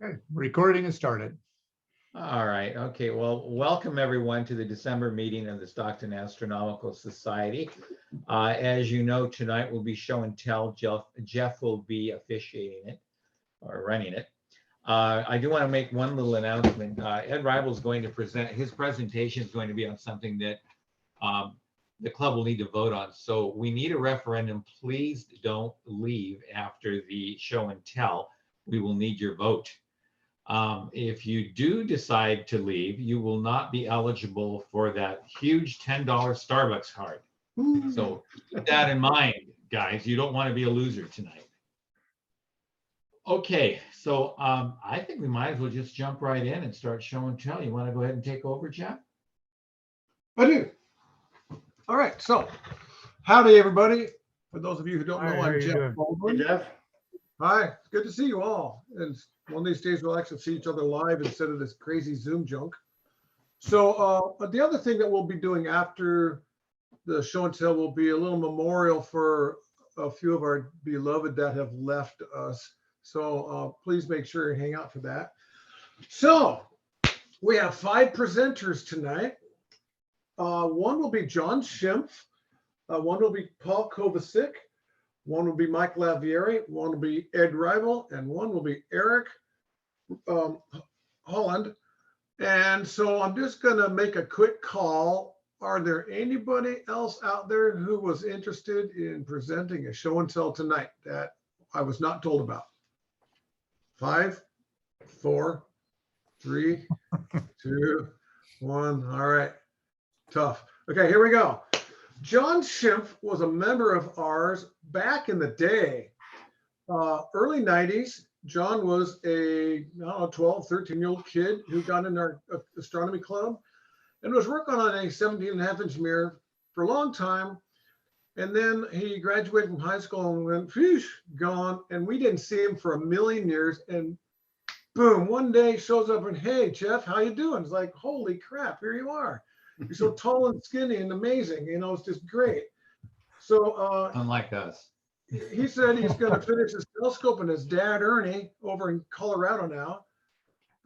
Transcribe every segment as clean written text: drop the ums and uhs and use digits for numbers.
Okay, recording has started. All right. Okay. Well, welcome everyone to the December meeting of the Stockton Astronomical Society. As you know, tonight we'll be show and tell. Jeff will be officiating it or running it. I do want to make one little announcement. Ed Rival is going to present, his presentation is going to be on something that the club will need to vote on. So we need a referendum. Please don't leave after the show and tell. We will need your vote. If you do decide to leave, you will not be eligible for that huge $10 Starbucks card. So keep that in mind, guys. You don't want to be a loser tonight. Okay, so I think we might as well just jump right in and start show and tell. You want to go ahead and take over, Jeff? I do. All right, so howdy, everybody. For those of you who don't know, I'm Jeff Baldwin. Hey, Jeff. Hi, it's good to see you all. And one of these days we'll actually see each other live instead of this crazy Zoom junk. So the other thing that we'll be doing after the show and tell will be a little memorial for a few of our beloved that have left us. So please make sure you hang out for that. So we have 5 presenters tonight. One will be John Schimpf. One will be Paul Kovacic. One will be Mike Lavieri. One will be Ed Rival. And one will be Eric Holland. And so I'm just going to make a quick call. Are there anybody else out there who was interested in presenting a show and tell tonight that I was not told about? 5, 4, 3, 2, 1. All right. Tough. Okay, here we go. John Schimpf was a member of ours back in the day. Early 90s, John was a 12, 13-year-old kid who got in our astronomy club and was working on a 17.5-inch mirror for a long time. And then he graduated from high school and went, phew, gone. And we didn't see him for a million years. And boom, one day shows up and, hey, Jeff, how you doing? It's like, holy crap, here you are. You're so tall and skinny and amazing. You know, it's just great. So Unlike us. he said he's going to finish his telescope, and his dad, Ernie, over in Colorado now.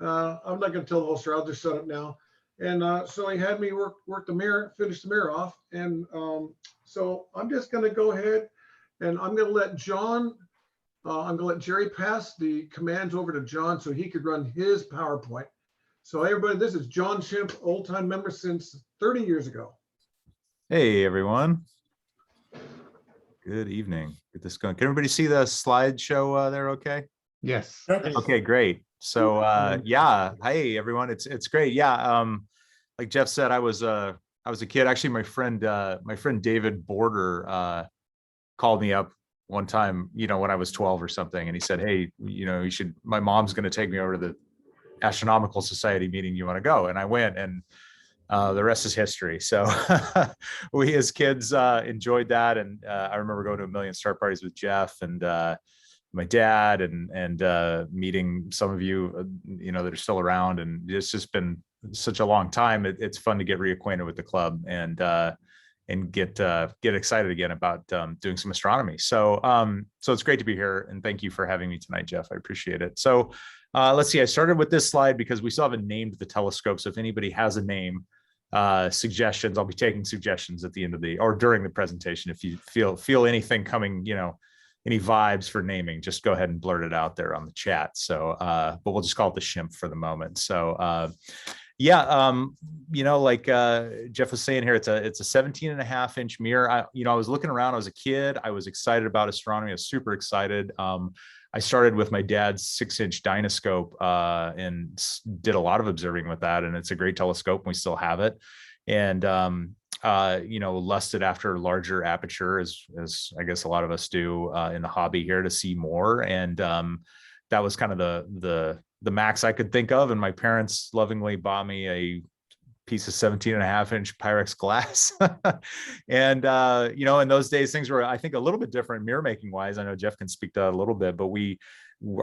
I'm not going to tell the whole story. I'll just shut up now. And so he had me work the mirror, finish the mirror off. And so I'm just going to go ahead and I'm going to let John, I'm going to let Jerry pass the commands over to John so he could run his PowerPoint. So everybody, this is John Schimpf, old time member since 30 years ago. Hey, everyone. Good evening. Get this going. Can everybody see the slideshow there okay? Yes. Okay, great. So yeah, hey everyone. It's great. Yeah, like Jeff said, I was a kid. Actually, my friend David Border called me up one time, when I was 12 or something, and he said, hey, you should, my mom's going to take me over to the Astronomical Society meeting. You want to go? And I went, and the rest is history. So we as kids enjoyed that. And I remember going to a million star parties with Jeff and my dad and meeting some of you, that are still around. And it's just been such a long time. It's fun to get reacquainted with the club and get excited again about doing some astronomy. So it's great to be here. And thank you for having me tonight, Jeff. I appreciate it. So let's see, I started with this slide because we still haven't named the telescope. So if anybody has a name, suggestions, I'll be taking suggestions at the end of or during the presentation. If you feel anything coming, any vibes for naming, just go ahead and blurt it out there on the chat. So, but we'll just call it the Schimpf for the moment. So, yeah, like Jeff was saying here, it's a 17.5-inch mirror. I was looking around, I was a kid, I was excited about astronomy. I was super excited. I started with my dad's 6-inch Dynoscope and did a lot of observing with that. And it's a great telescope. And we still have it. And, lusted after larger aperture as I guess a lot of us do in the hobby here to see more. And that was kind of the max I could think of. And my parents lovingly bought me a piece of 17.5-inch Pyrex glass. And, in those days, things were, I think, a little bit different mirror making wise. I know Jeff can speak to that a little bit, but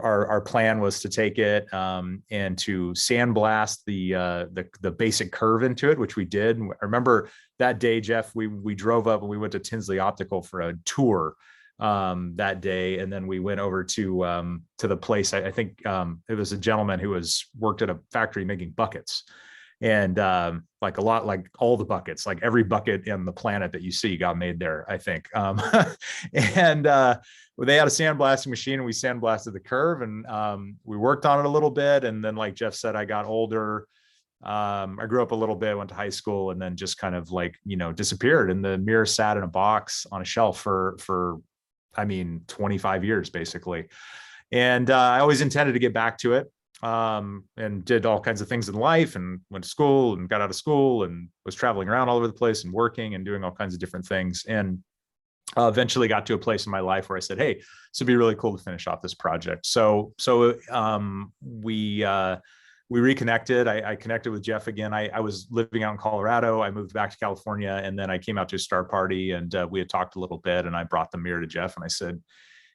our plan was to take it and to sandblast the basic curve into it, which we did. I remember that day, Jeff, we drove up and we went to Tinsley Optical for a tour that day, and then we went over to the place. I think it was a gentleman who worked at a factory making buckets, and like all the buckets, like every bucket in the planet that you see got made there, I think. And they had a sandblasting machine, and we sandblasted the curve, and we worked on it a little bit. And then, like Jeff said, I got older. I grew up a little bit, went to high school, and then just kind of like, disappeared. And the mirror sat in a box on a shelf for 25 years basically. And I always intended to get back to it, and did all kinds of things in life, and went to school and got out of school and was traveling around all over the place and working and doing all kinds of different things. And eventually got to a place in my life where I said, hey, this would be really cool to finish off this project. So we reconnected. I connected with Jeff again. I was living out in Colorado. I moved back to California, and then I came out to a star party, and we had talked a little bit, and I brought the mirror to Jeff, and I said,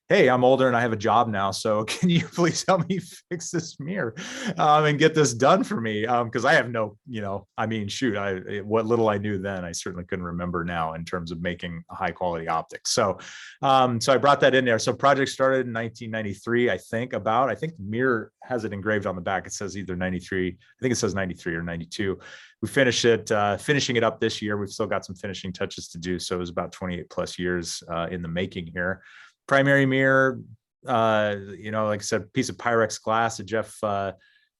hey, I'm older and I have a job now, so can you please help me fix this mirror and get this done for me? Because I have no, what little I knew then, I certainly couldn't remember now in terms of making a high quality optics. So I brought that in there. So project started in 1993, I think the mirror has it engraved on the back. It says either 93, I think it says 93 or 92. We finished it, finishing it up this year. We've still got some finishing touches to do. So it was about 28 plus years in the making here. Primary mirror, like I said, piece of Pyrex glass that Jeff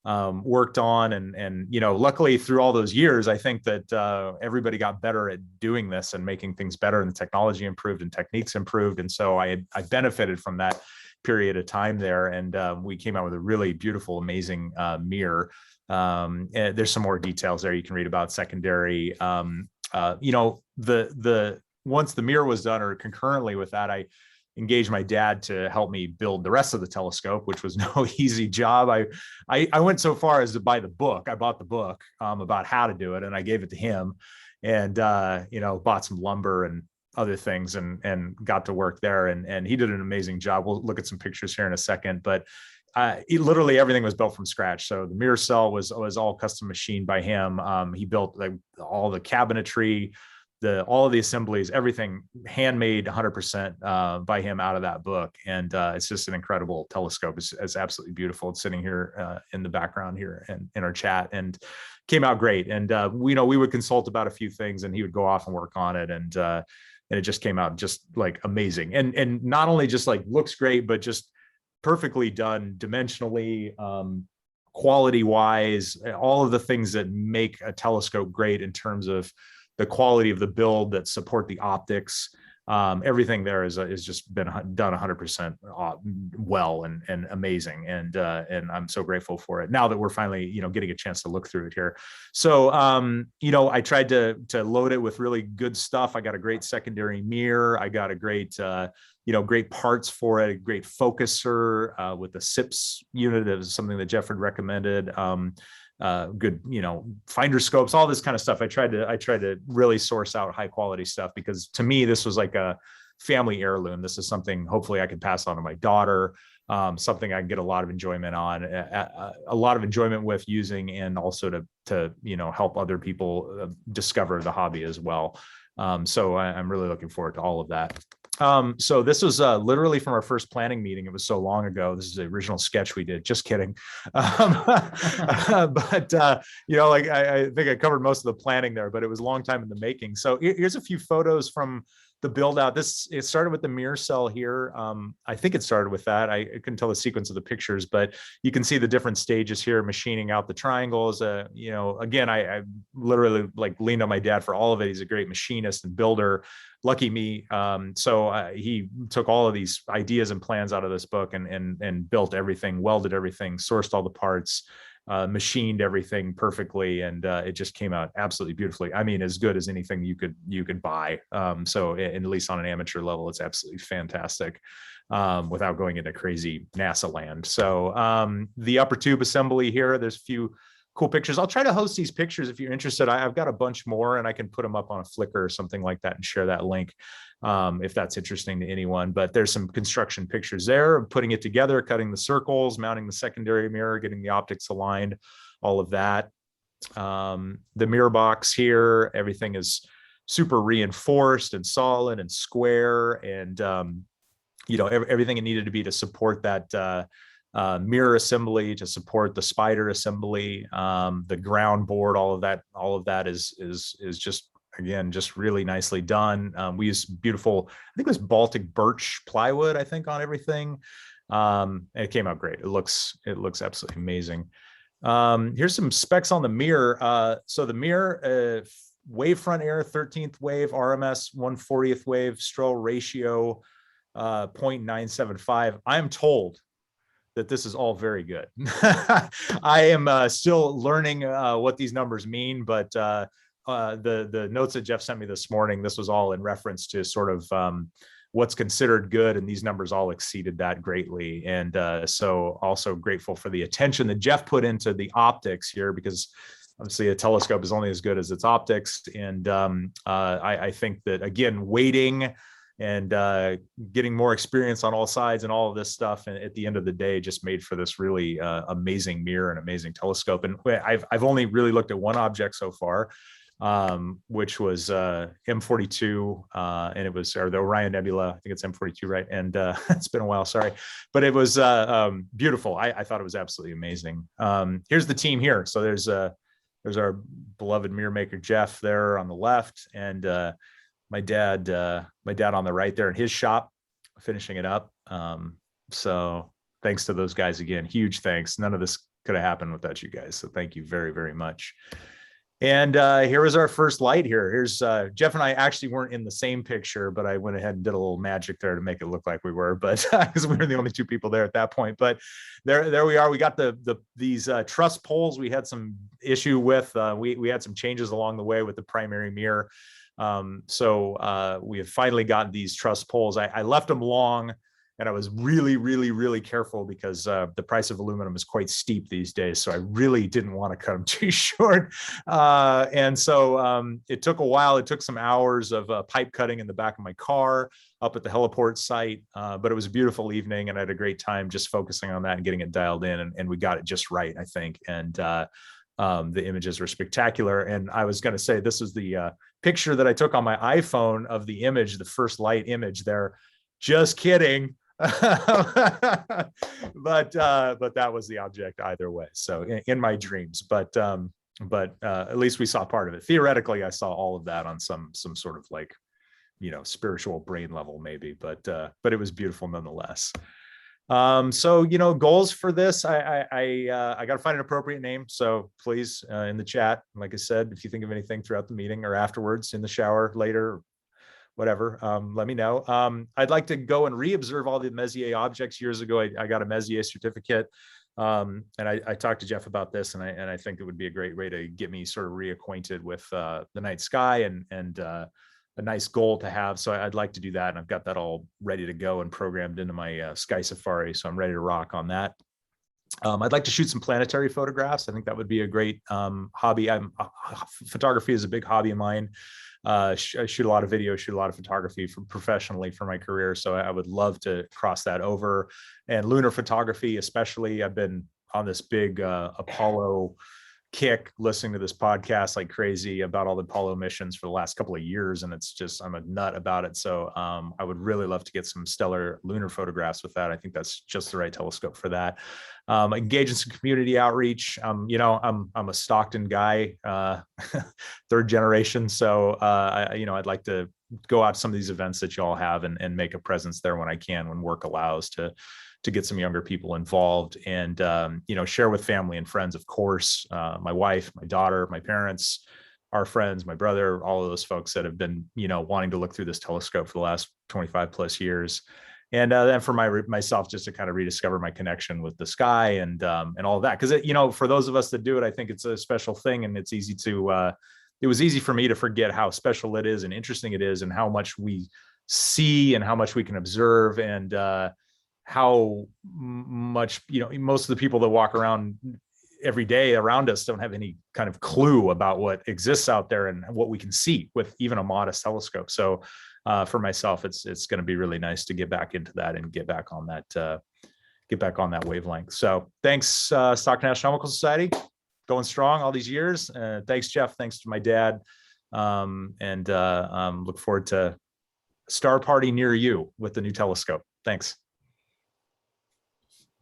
worked on, and luckily through all those years, I think that everybody got better at doing this and making things better, and the technology improved and techniques improved, and so I benefited from that period of time there, and we came out with a really beautiful, amazing mirror. And there's some more details there you can read about secondary. Once the mirror was done, or concurrently with that, I engaged my dad to help me build the rest of the telescope, which was no easy job. I went so far as to buy the book. I bought the book about how to do it, and I gave it to him, and bought some lumber and other things, and got to work there. And he did an amazing job. We'll look at some pictures here in a second, but literally everything was built from scratch. So the mirror cell was all custom machined by him. He built all the cabinetry, all of the assemblies, everything handmade 100% by him out of that book. And it's just an incredible telescope. It's absolutely beautiful. It's sitting here in the background here and in our chat, and came out great. And we would consult about a few things, and he would go off and work on it. And it just came out just like amazing. And not only just like looks great, but just perfectly done dimensionally, quality wise, all of the things that make a telescope great in terms of the quality of the build that support the optics. Everything there is just been done 100% well and amazing. And I'm so grateful for it now that we're finally, getting a chance to look through it here. So, I tried to load it with really good stuff. I got a great secondary mirror. I got a great, great parts for it, a great focuser with the SIPS unit. It was something that Jeff had recommended. Good, finder scopes, all this kind of stuff. I tried to really source out high quality stuff, because to me, this was like a family heirloom. This is something hopefully I could pass on to my daughter, something I can get a lot of enjoyment on, a lot of enjoyment with using, and also to help other people discover the hobby as well. So I'm really looking forward to all of that. So this was literally from our first planning meeting. It was so long ago. This is the original sketch we did. Just kidding. But I think I covered most of the planning there, but it was a long time in the making. So here's a few photos from the build out. It started with the mirror cell here. I think it started with that. I couldn't tell the sequence of the pictures, but you can see the different stages here, machining out the triangles. Again, I literally leaned on my dad for all of it. He's a great machinist and builder. Lucky me. So he took all of these ideas and plans out of this book and built everything, welded everything, sourced all the parts, machined everything perfectly, and it just came out absolutely beautifully. I mean, as good as anything you could buy. So at least on an amateur level, it's absolutely fantastic, without going into crazy NASA land. So the upper tube assembly here, there's a few cool pictures. I'll try to host these pictures if you're interested. I've got a bunch more, and I can put them up on a Flickr or something like that and share that link if that's interesting to anyone. But there's some construction pictures there of putting it together, cutting the circles, mounting the secondary mirror, getting the optics aligned, all of that. The mirror box here, everything is super reinforced and solid and square, and everything it needed to be to support that mirror assembly, to support the spider assembly, the ground board, all of that is just, again, just really nicely done. We use beautiful, I think it was Baltic birch plywood, I think, on everything. And it came out great. It looks absolutely amazing. Here's some specs on the mirror. So the mirror, wavefront error, 13th wave, RMS 1/40th wave, Stroll ratio 0.975. I am told that this is all very good. I am still learning what these numbers mean, but the notes that Jeff sent me this morning, this was all in reference to sort of what's considered good, and these numbers all exceeded that greatly. And so also grateful for the attention that Jeff put into the optics here, because obviously a telescope is only as good as its optics. And I think that, again, waiting and getting more experience on all sides and all of this stuff, and at the end of the day, just made for this really amazing mirror and amazing telescope. And I've only really looked at one object so far, which was M42, and it was, or the Orion Nebula. I think it's M42, right? And it's been a while, sorry, but it was beautiful. I thought it was absolutely amazing. Here's the team here. So there's our beloved mirror maker Jeff there on the left, and my dad on the right there in his shop, finishing it up. So thanks to those guys again. Huge thanks. None of this could have happened without you guys. So thank you very, very much. And here was our first light here. Here's Jeff and I actually weren't in the same picture, but I went ahead and did a little magic there to make it look like we were, but because we were the only two people there at that point. But there we are. We got these truss poles we had some issue with. We had some changes along the way with the primary mirror. So we have finally gotten these truss poles. I left them long, and I was really, really, really careful because the price of aluminum is quite steep these days. So I really didn't want to cut them too short. And so it took a while. It took some hours of pipe cutting in the back of my car up at the heliport site. But it was a beautiful evening, and I had a great time just focusing on that and getting it dialed in. And we got it just right, I think. And the images were spectacular. And I was going to say, this is the picture that I took on my iPhone of the image, the first light image there. Just kidding. But that was the object either way. So in my dreams, but at least we saw part of it. Theoretically, I saw all of that on some sort of like, spiritual brain level maybe, but it was beautiful nonetheless. So, goals for this, I got to find an appropriate name. So please, in the chat, like I said, if you think of anything throughout the meeting or afterwards in the shower later, whatever, let me know. I'd like to go and re-observe all the Messier objects. Years ago, I got a Messier certificate. And I talked to Jeff about this, and I think it would be a great way to get me sort of reacquainted with the night sky and a nice goal to have. So I'd like to do that. And I've got that all ready to go and programmed into my Sky Safari. So I'm ready to rock on that. I'd like to shoot some planetary photographs. I think that would be a great hobby. Photography is a big hobby of mine. I shoot a lot of video, shoot a lot of photography professionally for my career. So I would love to cross that over. And lunar photography, especially. I've been on this big Apollo kick, listening to this podcast like crazy about all the Apollo missions for the last couple of years. And it's just, I'm a nut about it. So I would really love to get some stellar lunar photographs with that. I think that's just the right telescope for that. Engage in some community outreach. I'm a Stockton guy, third generation. So, I'd like to go out to some of these events that you all have and make a presence there when I can, when work allows, to get some younger people involved and, share with family and friends, of course, my wife, my daughter, my parents, our friends, my brother, all of those folks that have been, wanting to look through this telescope for the last 25 plus years. And then for myself, just to kind of rediscover my connection with the sky and all of that. Because, for those of us that do it, I think it's a special thing, and it's easy to, it was easy for me to forget how special it is and interesting it is, and how much we see and how much we can observe, and how much, most of the people that walk around every day around us don't have any kind of clue about what exists out there and what we can see with even a modest telescope. So for myself, it's going to be really nice to get back into that and get back on that wavelength. So thanks, Stockton Astronomical Society, going strong all these years. Thanks, Jeff. Thanks to my dad. And look forward to a star party near you with the new telescope. Thanks.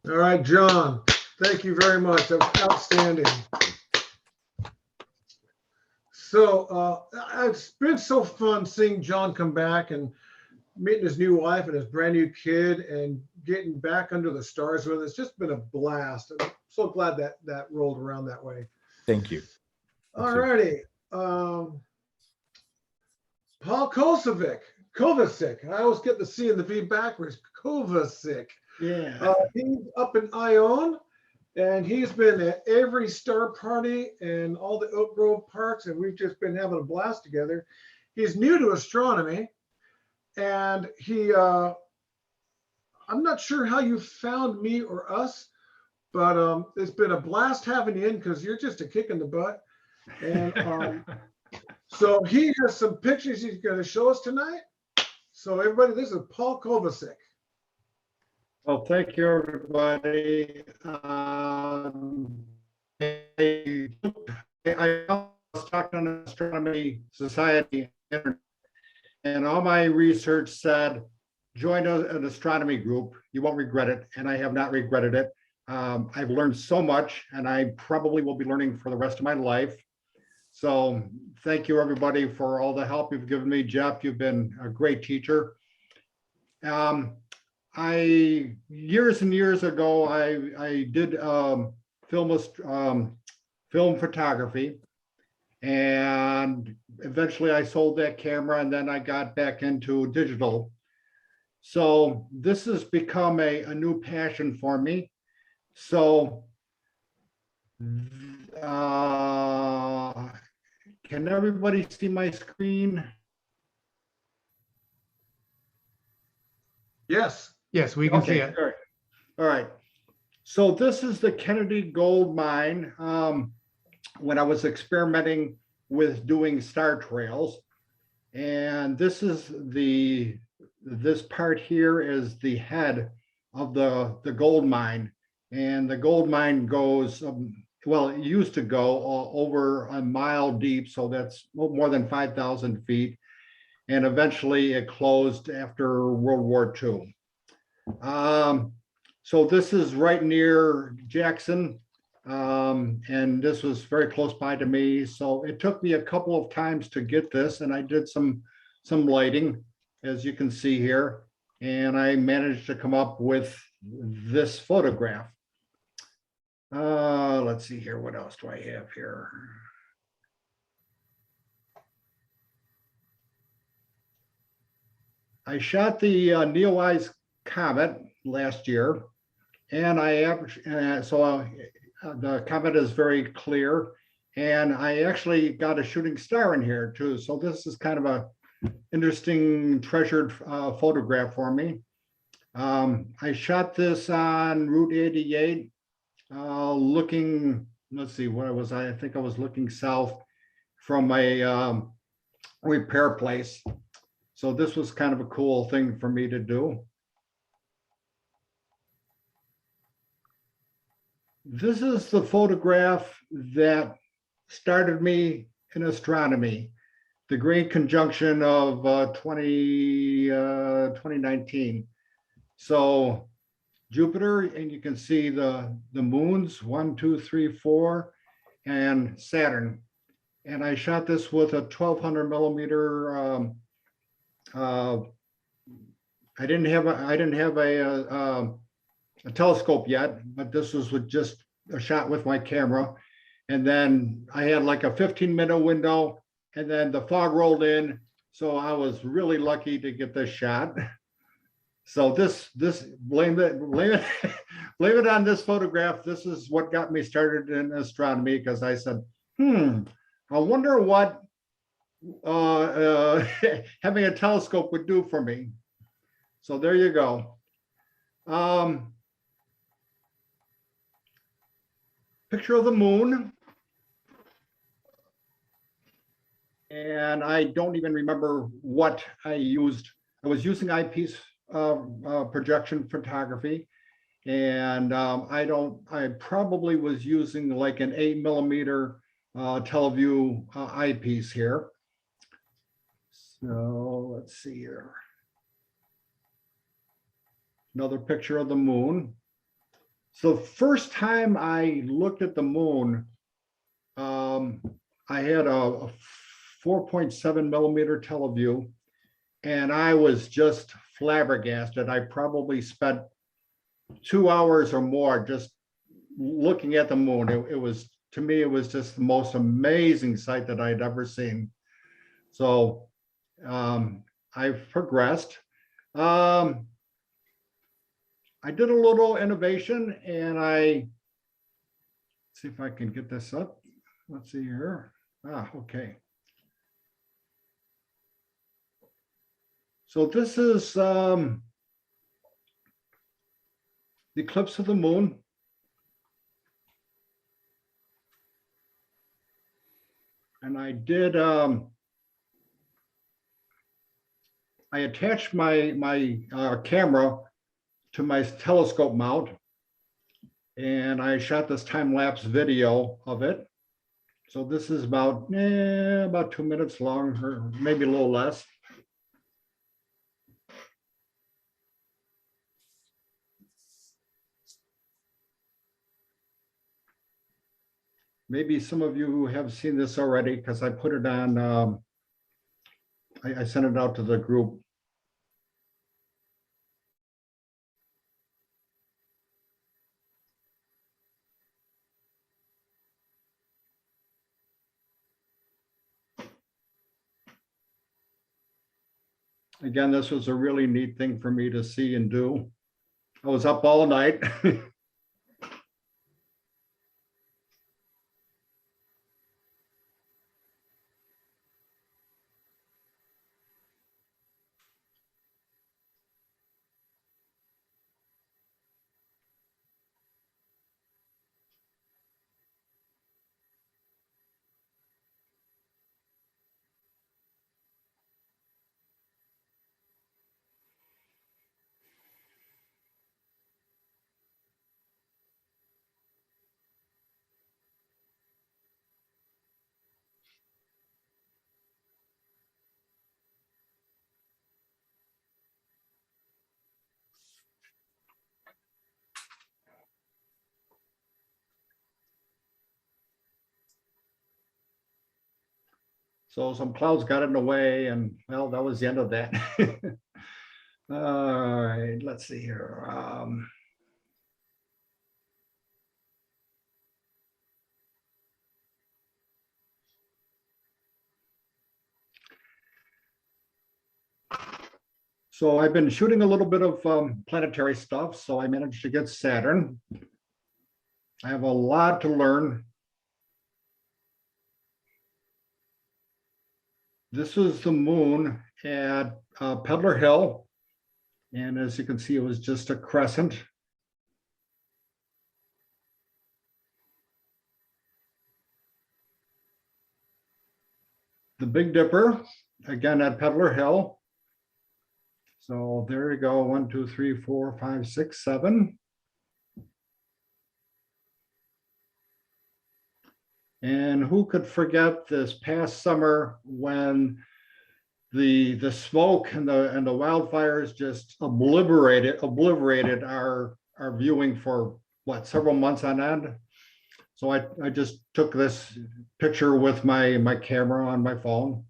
All right, John, thank you very much. That was outstanding. So it's been so fun seeing John come back and meeting his new wife and his brand new kid and getting back under the stars with us. It's just been a blast. I'm so glad that rolled around that way. Thank you. All righty. Paul Kovacic. I always get the C and the V backwards. Kovacic. Yeah. He's up in Ione, and he's been at every star party and all the Oak Grove parks, and we've just been having a blast together. He's new to astronomy, and I'm not sure how you found me or us, but it's been a blast having you in because you're just a kick in the butt. And so he has some pictures he's going to show us tonight. So everybody, this is Paul Kovacic. Well, thank you, everybody. I Stockton Astronomy Society, and all my research said, join an astronomy group. You won't regret it, and I have not regretted it. I've learned so much, and I probably will be learning for the rest of my life. So thank you, everybody, for all the help you've given me. Jeff, you've been a great teacher. Years and years ago, I did film photography, and eventually I sold that camera, and then I got back into digital. So this has become a new passion for me. So can everybody see my screen? Yes. Yes, we can see it. All right. All right. So this is the Kennedy Gold Mine. When I was experimenting with doing star trails, and this part here is the head of the gold mine, and the gold mine goes well, it used to go over a mile deep, so that's more than 5,000 feet, and eventually it closed after World War II. So this is right near Jackson, and this was very close by to me. So it took me a couple of times to get this, and I did some lighting, as you can see here, and I managed to come up with this photograph. Let's see here. What else do I have here? I shot the Neowise comet last year, and the comet is very clear, and I actually got a shooting star in here too. So this is kind of a interesting treasured photograph for me. I shot this on Route 88, looking, let's see, where was I? I think I was looking south from a repair place. So this was kind of a cool thing for me to do. This is the photograph that started me in astronomy, the great conjunction of 2019. So Jupiter, and you can see the moons, 1, 2, 3, 4, and Saturn. And I shot this with a 1200 millimeter. I didn't have a telescope yet, but this was with just a shot with my camera. And then I had like a 15-minute window, and then the fog rolled in. So I was really lucky to get this shot. So blame it on this photograph. This is what got me started in astronomy, because I said, I wonder what having a telescope would do for me. So there you go. Picture of the moon. And I don't even remember what I used. I was using eyepiece projection photography, and I probably was using like an 8mm Teleview eyepiece here. So let's see here. Another picture of the moon. So the first time I looked at the moon, I had a 4.7 millimeter teleview, and I was just flabbergasted. I probably spent 2 hours or more just looking at the moon. It was, to me, it was just the most amazing sight that I'd ever seen. So I've progressed. I did a little innovation, and see if I can get this up. Let's see here. Okay. So this is the eclipse of the moon. And I did, I attached my camera to my telescope mount, and I shot this time-lapse video of it. So this is about 2 minutes long, or maybe a little less. Maybe some of you have seen this already, because I put it on, I sent it out to the group. Again, this was a really neat thing for me to see and do. I was up all night. So some clouds got in the way, and well, that was the end of that. All right, let's see here. So I've been shooting a little bit of planetary stuff, so I managed to get Saturn. I have a lot to learn. This was the moon at Peddler Hill, and as you can see, it was just a crescent. The Big Dipper, again at Peddler Hill. So there you go, 1, 2, 3, 4, 5, 6, 7. And who could forget this past summer when the smoke and the wildfires just obliterated our viewing for what, several months on end. So I just took this picture with my camera on my phone.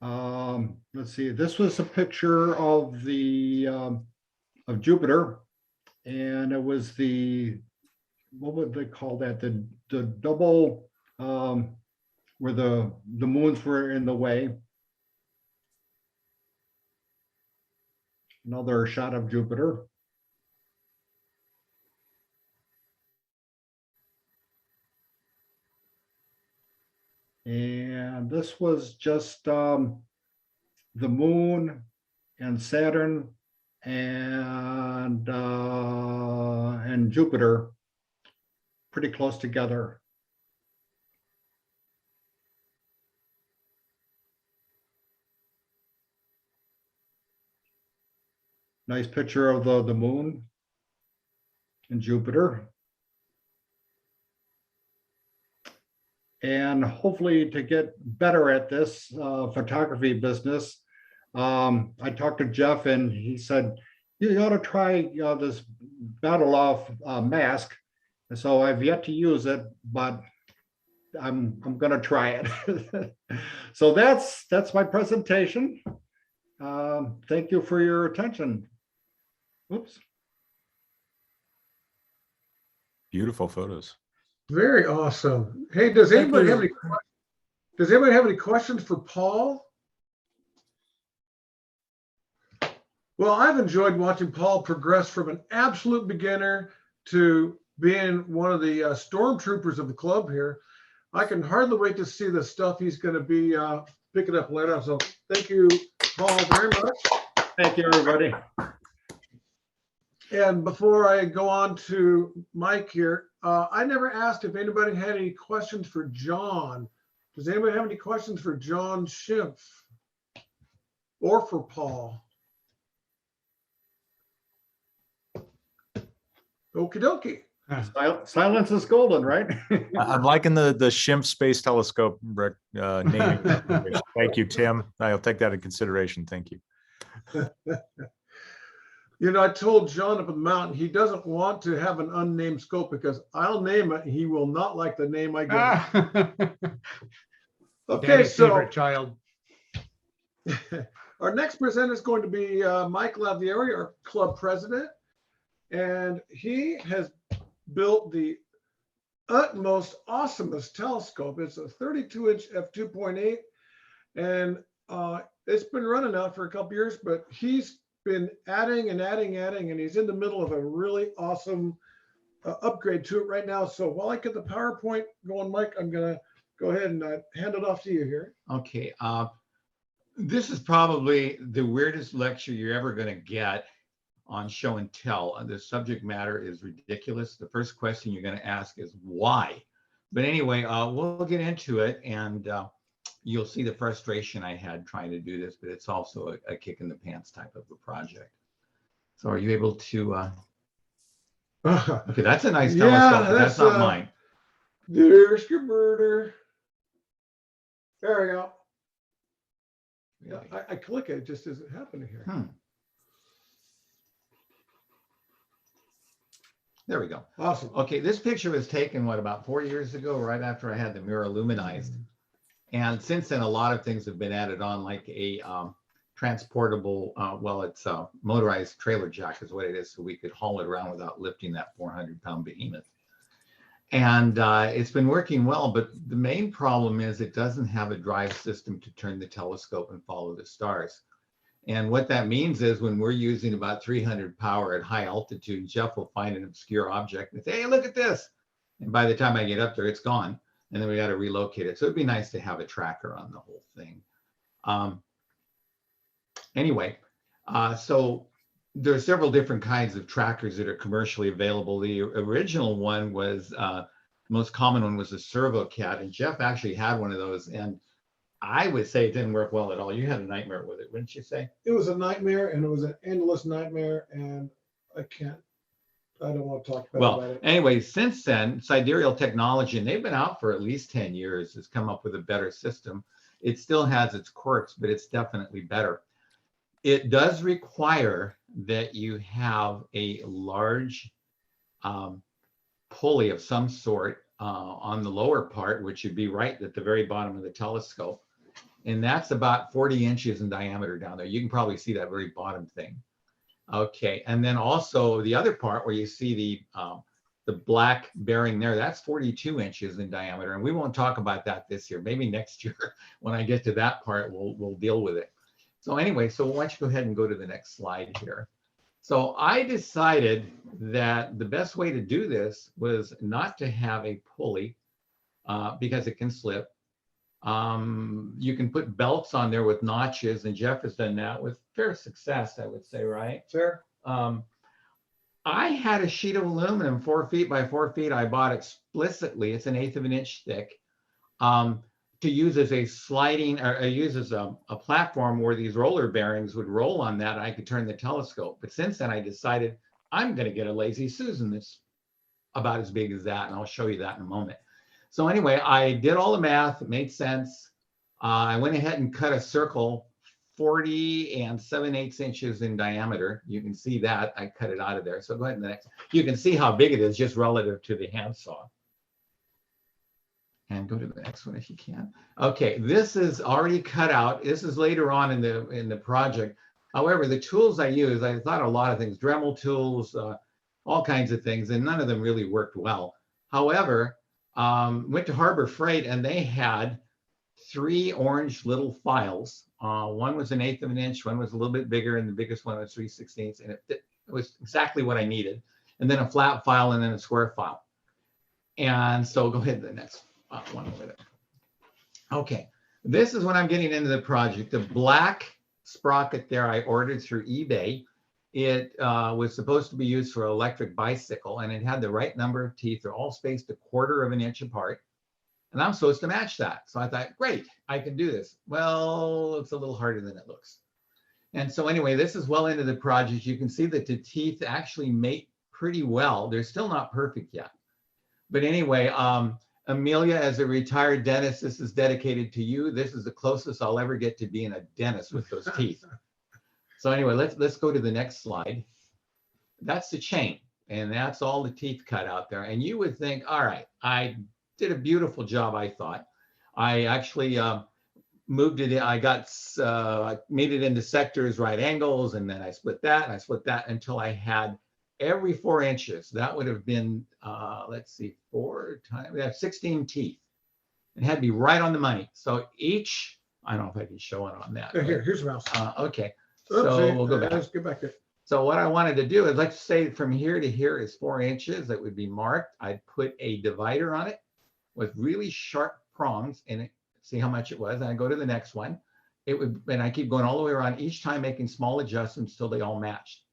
Let's see, this was a picture of of Jupiter, and it was what would they call that? The double, where the moons were in the way. Another shot of Jupiter. And this was just the moon and Saturn and Jupiter pretty close together. Nice picture of the moon and Jupiter. And hopefully, to get better at this photography business, I talked to Jeff and he said, you ought to try this Battle Off mask. And so I've yet to use it, but I'm gonna try it. So that's my presentation. Thank you for your attention. Oops. Beautiful photos. Very awesome. Hey, does Thank anybody have you. any questions for Paul? Well, I've enjoyed watching Paul progress from an absolute beginner to being one of the stormtroopers of the club here. I can hardly wait to see the stuff he's going to be picking up later. So thank you, Paul, very much. Thank you, everybody. And before I go on to Mike here, I never asked if anybody had any questions for John. Does anybody have any questions for John Schimpf or for Paul? Okie dokie. Silence is golden, right? I'm liking the Shimp Space Telescope naming. Thank you, Tim. I'll take that in consideration. Thank you. You know, I told John up at the mountain, he doesn't want to have an unnamed scope because I'll name it. He will not like the name I give him. Okay, Daddy's so favorite child. our next presenter is going to be Mike Lavieri, our club president. And he has built the utmost awesomest telescope. It's a 32-inch f2.8, and it's been running out for a couple years, but he's been adding and adding, and he's in the middle of a really awesome upgrade to it right now. So while I get the PowerPoint going, Mike, I'm going to go ahead and hand it off to you here. Okay. This is probably the weirdest lecture you're ever going to get on show and tell. The subject matter is ridiculous. The first question you're going to ask is why? But anyway, we'll get into it, and you'll see the frustration I had trying to do this, but it's also a kick in the pants type of a project. So are you able to, okay, that's a nice telescope, but that's not mine. There's your birder. There we go. Really? Yeah, I click it, it just isn't happening here. There we go. Awesome. Okay, this picture was taken, what, about 4 years ago, right after I had the mirror luminized. And since then, a lot of things have been added on, like a transportable, well, it's a motorized trailer jack is what it is, so we could haul it around without lifting that 400-pound behemoth. And it's been working well, but the main problem is it doesn't have a drive system to turn the telescope and follow the stars. And what that means is when we're using about 300 power at high altitude, Jeff will find an obscure object and say, hey, look at this. And by the time I get up there, it's gone. And then we got to relocate it. So it'd be nice to have a tracker on the whole thing. Anyway, so there are several different kinds of trackers that are commercially available. The original one was, the most common one was a ServoCat. And Jeff actually had one of those. And I would say it didn't work well at all. You had a nightmare with it, wouldn't you say? It was a nightmare, and it was an endless nightmare, and I don't want to talk about it. Anyway, since then, Sidereal Technology, and they've been out for at least 10 years, has come up with a better system. It still has its quirks, but it's definitely better. It does require that you have a large pulley of some sort on the lower part, which would be right at the very bottom of the telescope. And that's about 40 inches in diameter down there. You can probably see that very bottom thing. Okay, and then also the other part where you see the black bearing there, that's 42 inches in diameter. And we won't talk about that this year. Maybe next year when I get to that part, we'll deal with it. So anyway, so why don't you go ahead and go to the next slide here. So I decided that the best way to do this was not to have a pulley because it can slip. You can put belts on there with notches, and Jeff has done that with fair success, I would say, right? Sure. I had a sheet of aluminum 4 feet by 4 feet. I bought explicitly, it's 1/8 of an inch thick, to use as a sliding, or use as a platform where these roller bearings would roll on that, and I could turn the telescope. But since then, I decided I'm going to get a Lazy Susan that's about as big as that, and I'll show you that in a moment. So anyway, I did all the math. It made sense. I went ahead and cut a circle 40 7/8 inches in diameter. You can see that. I cut it out of there. So go ahead to the next. You can see how big it is just relative to the handsaw. And go to the next one if you can. Okay, this is already cut out. This is later on in the project. However, the tools I use, I thought a lot of things, Dremel tools, all kinds of things, and none of them really worked well. However, went to Harbor Freight and they had 3 orange little files. One was 1/8 of an inch, one was a little bit bigger, and the biggest one was 3/16, and it was exactly what I needed. And then a flat file and then a square file. And so go ahead to the next one over there. Okay, this is when I'm getting into the project. The black sprocket there I ordered through eBay. It was supposed to be used for an electric bicycle, and it had the right number of teeth. They're all spaced 1/4 of an inch apart. And I'm supposed to match that. So I thought, great, I can do this. Well, it's a little harder than it looks. And so anyway, this is well into the project. You can see that the teeth actually mate pretty well. They're still not perfect yet. But anyway, Amelia, as a retired dentist, this is dedicated to you. This is the closest I'll ever get to being a dentist with those teeth. So anyway, let's go to the next slide. That's the chain, and that's all the teeth cut out there. And you would think, all right, I did a beautiful job, I thought. I actually moved it in, I made it into sectors, right angles, and then I split that, and I split that until I had every 4 inches. That would have been, let's see, 4 times, we have 16 teeth. It had to be right on the money. So each, I don't know if I can show it on that. Here's the mouse. Okay, so we'll go back. Let's get back there. So what I wanted to do is, let's say from here to here is 4 inches. That would be marked. I'd put a divider on it with really sharp prongs in it. See how much it was. And I go to the next one. It would, and I keep going all the way around, each time making small adjustments till they all matched.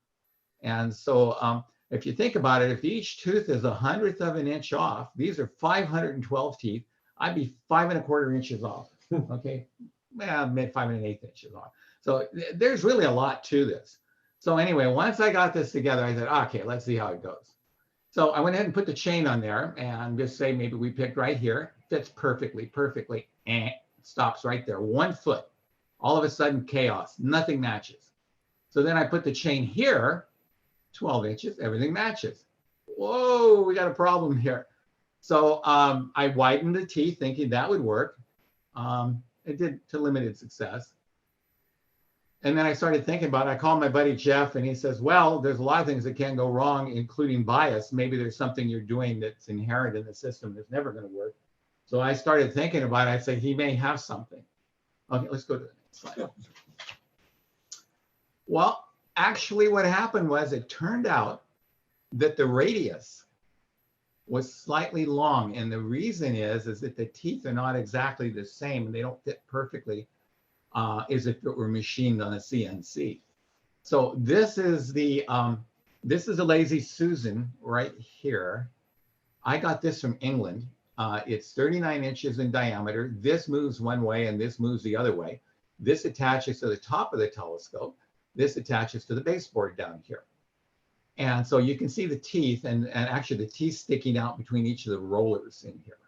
And so if you think about it, if each tooth is 1/100th of an inch off, these are 512 teeth. I'd be 5 1/4 inches off. Okay, well, 5 1/8 inches off. So there's really a lot to this. So anyway, once I got this together, I said, okay, let's see how it goes. So I went ahead and put the chain on there and just say maybe we picked right here, fits perfectly, and stops right there, 1 foot. All of a sudden, chaos, nothing matches. So then I put the chain here, 12 inches, everything matches. Whoa, we got a problem here. So I widened the teeth thinking that would work. It did to limited success. And then I started thinking about it. I called my buddy Jeff and he says, well, there's a lot of things that can go wrong, including bias. Maybe there's something you're doing that's inherent in the system that's never going to work. So I started thinking about it. I said, he may have something. Okay, let's go to the next slide. Well, actually what happened was it turned out that the radius was slightly long. And the reason is that the teeth are not exactly the same and they don't fit perfectly as if it were machined on a CNC. So this is the a Lazy Susan right here. I got this from England. It's 39 inches in diameter. This moves one way and this moves the other way. This attaches to the top of the telescope. This attaches to the baseboard down here. And so you can see the teeth and actually the teeth sticking out between each of the rollers in here.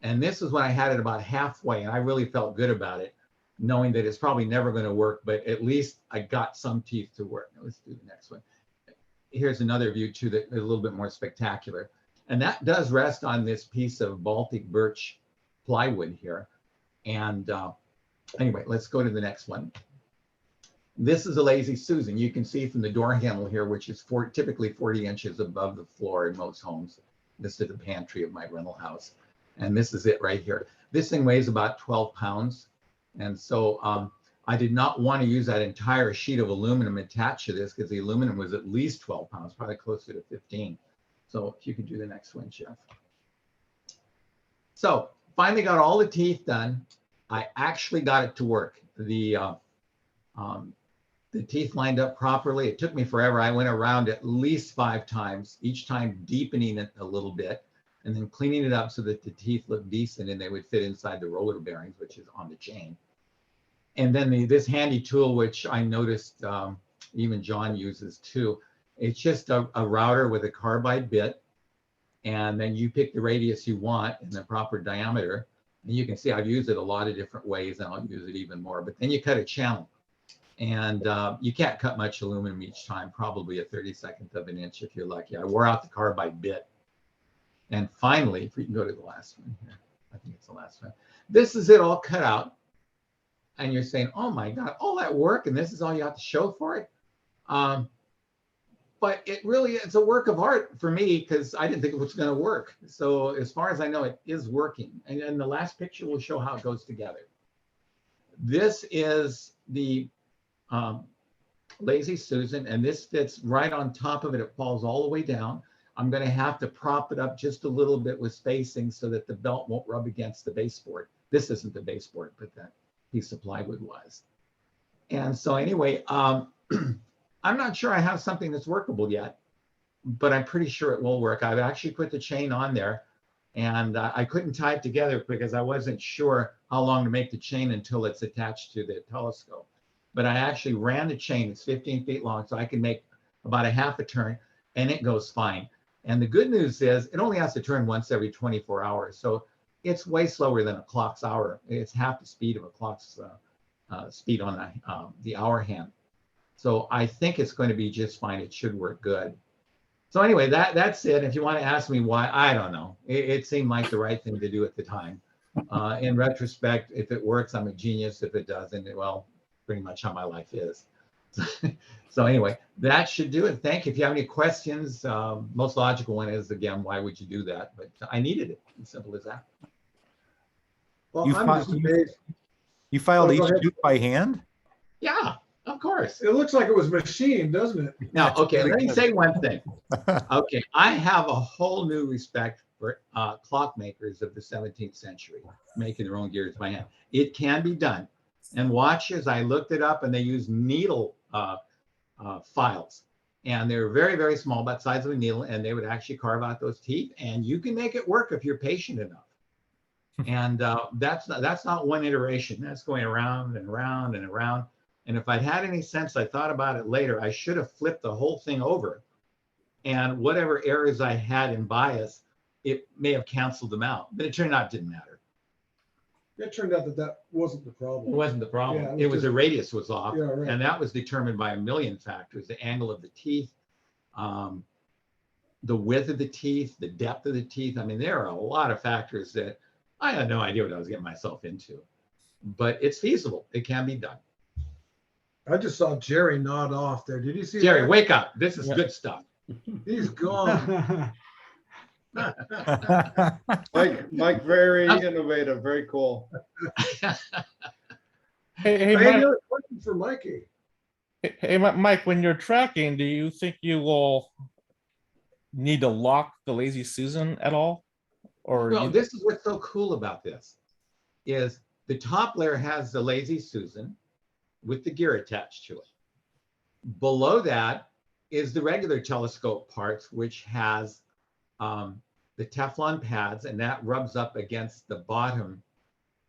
And this is when I had it about halfway and I really felt good about it, knowing that it's probably never going to work, but at least I got some teeth to work. Now let's do the next one. Here's another view too that is a little bit more spectacular. And that does rest on this piece of Baltic birch plywood here. And anyway, let's go to the next one. This is a Lazy Susan. You can see from the door handle here, which is typically 40 inches above the floor in most homes. This is the pantry of my rental house. And this is it right here. This thing weighs about 12 pounds. And so I did not want to use that entire sheet of aluminum attached to this because the aluminum was at least 12 pounds, probably closer to 15. So if you could do the next one, Jeff. So finally got all the teeth done. I actually got it to work. The teeth lined up properly. It took me forever. I went around at least 5 times, each time deepening it a little bit and then cleaning it up so that the teeth looked decent and they would fit inside the roller bearings, which is on the chain. And then this handy tool, which I noticed even John uses too. It's just a router with a carbide bit. And then you pick the radius you want in the proper diameter. And you can see I've used it a lot of different ways and I'll use it even more. But then you cut a channel. And you can't cut much aluminum each time, probably a 32nd of an inch if you're lucky. I wore out the carbide bit. And finally, if we can go to the last one here, I think it's the last one. This is it all cut out. And you're saying, oh my God, all that work and this is all you have to show for it. But it really is a work of art for me because I didn't think it was going to work. So as far as I know, it is working. And then the last picture will show how it goes together. This is the Lazy Susan, and this fits right on top of it. It falls all the way down. I'm going to have to prop it up just a little bit with spacing so that the belt won't rub against the baseboard. This isn't the baseboard, but that piece of plywood was. And so anyway, I'm not sure I have something that's workable yet, but I'm pretty sure it will work. I've actually put the chain on there, and I couldn't tie it together because I wasn't sure how long to make the chain until it's attached to the telescope. But I actually ran the chain. It's 15 feet long, so I can make about a half a turn, and it goes fine. And the good news is it only has to turn once every 24 hours. So it's way slower than a clock's hour. It's half the speed of a clock's speed on the hour hand. So I think it's going to be just fine. It should work good. So anyway, that's it. If you want to ask me why, I don't know. It seemed like the right thing to do at the time. In retrospect, if it works, I'm a genius. If it doesn't, well, pretty much how my life is. So anyway, that should do it. Thank you. If you have any questions, most logical one is, again, why would you do that? But I needed it. As simple as that. Well, You I'm fi- just amazed. You filed Oh, go each ahead. tube by hand? Yeah, of course. It looks like it was machined, doesn't it? Now, okay, really let me good. say one thing. Okay, I have a whole new respect for clockmakers of the 17th century, making their own gears by hand. It can be done. And watches, I looked it up, and they use needle files. And they're very, very small, about the size of a needle, and they would actually carve out those teeth. And you can make it work if you're patient enough. And that's not one iteration. That's going around and around and around. And if I'd had any sense, I thought about it later, I should have flipped the whole thing over. And whatever errors I had in bias, it may have canceled them out. But it turned out it didn't matter. It turned out that wasn't the It problem. wasn't the problem. Yeah, it was the just- radius was off. Yeah, right. And that was determined by a million factors: the angle of the teeth, the width of the teeth, the depth of the teeth. I mean, there are a lot of factors that I had no idea what I was getting myself into. But it's feasible. It can be done. I just saw Jerry nod off there. Did you see Jerry, that? wake up. This is good stuff. He's gone. Mike, very innovative, very cool. Hey, I had Mike, another question for Mikey. Mike, when you're tracking, do you think you will need to lock the Lazy Susan at all? Or Well, you- this is what's so cool about this, is the top layer has the Lazy Susan with the gear attached to it. Below that is the regular telescope parts, which has the Teflon pads, and that rubs up against the bottom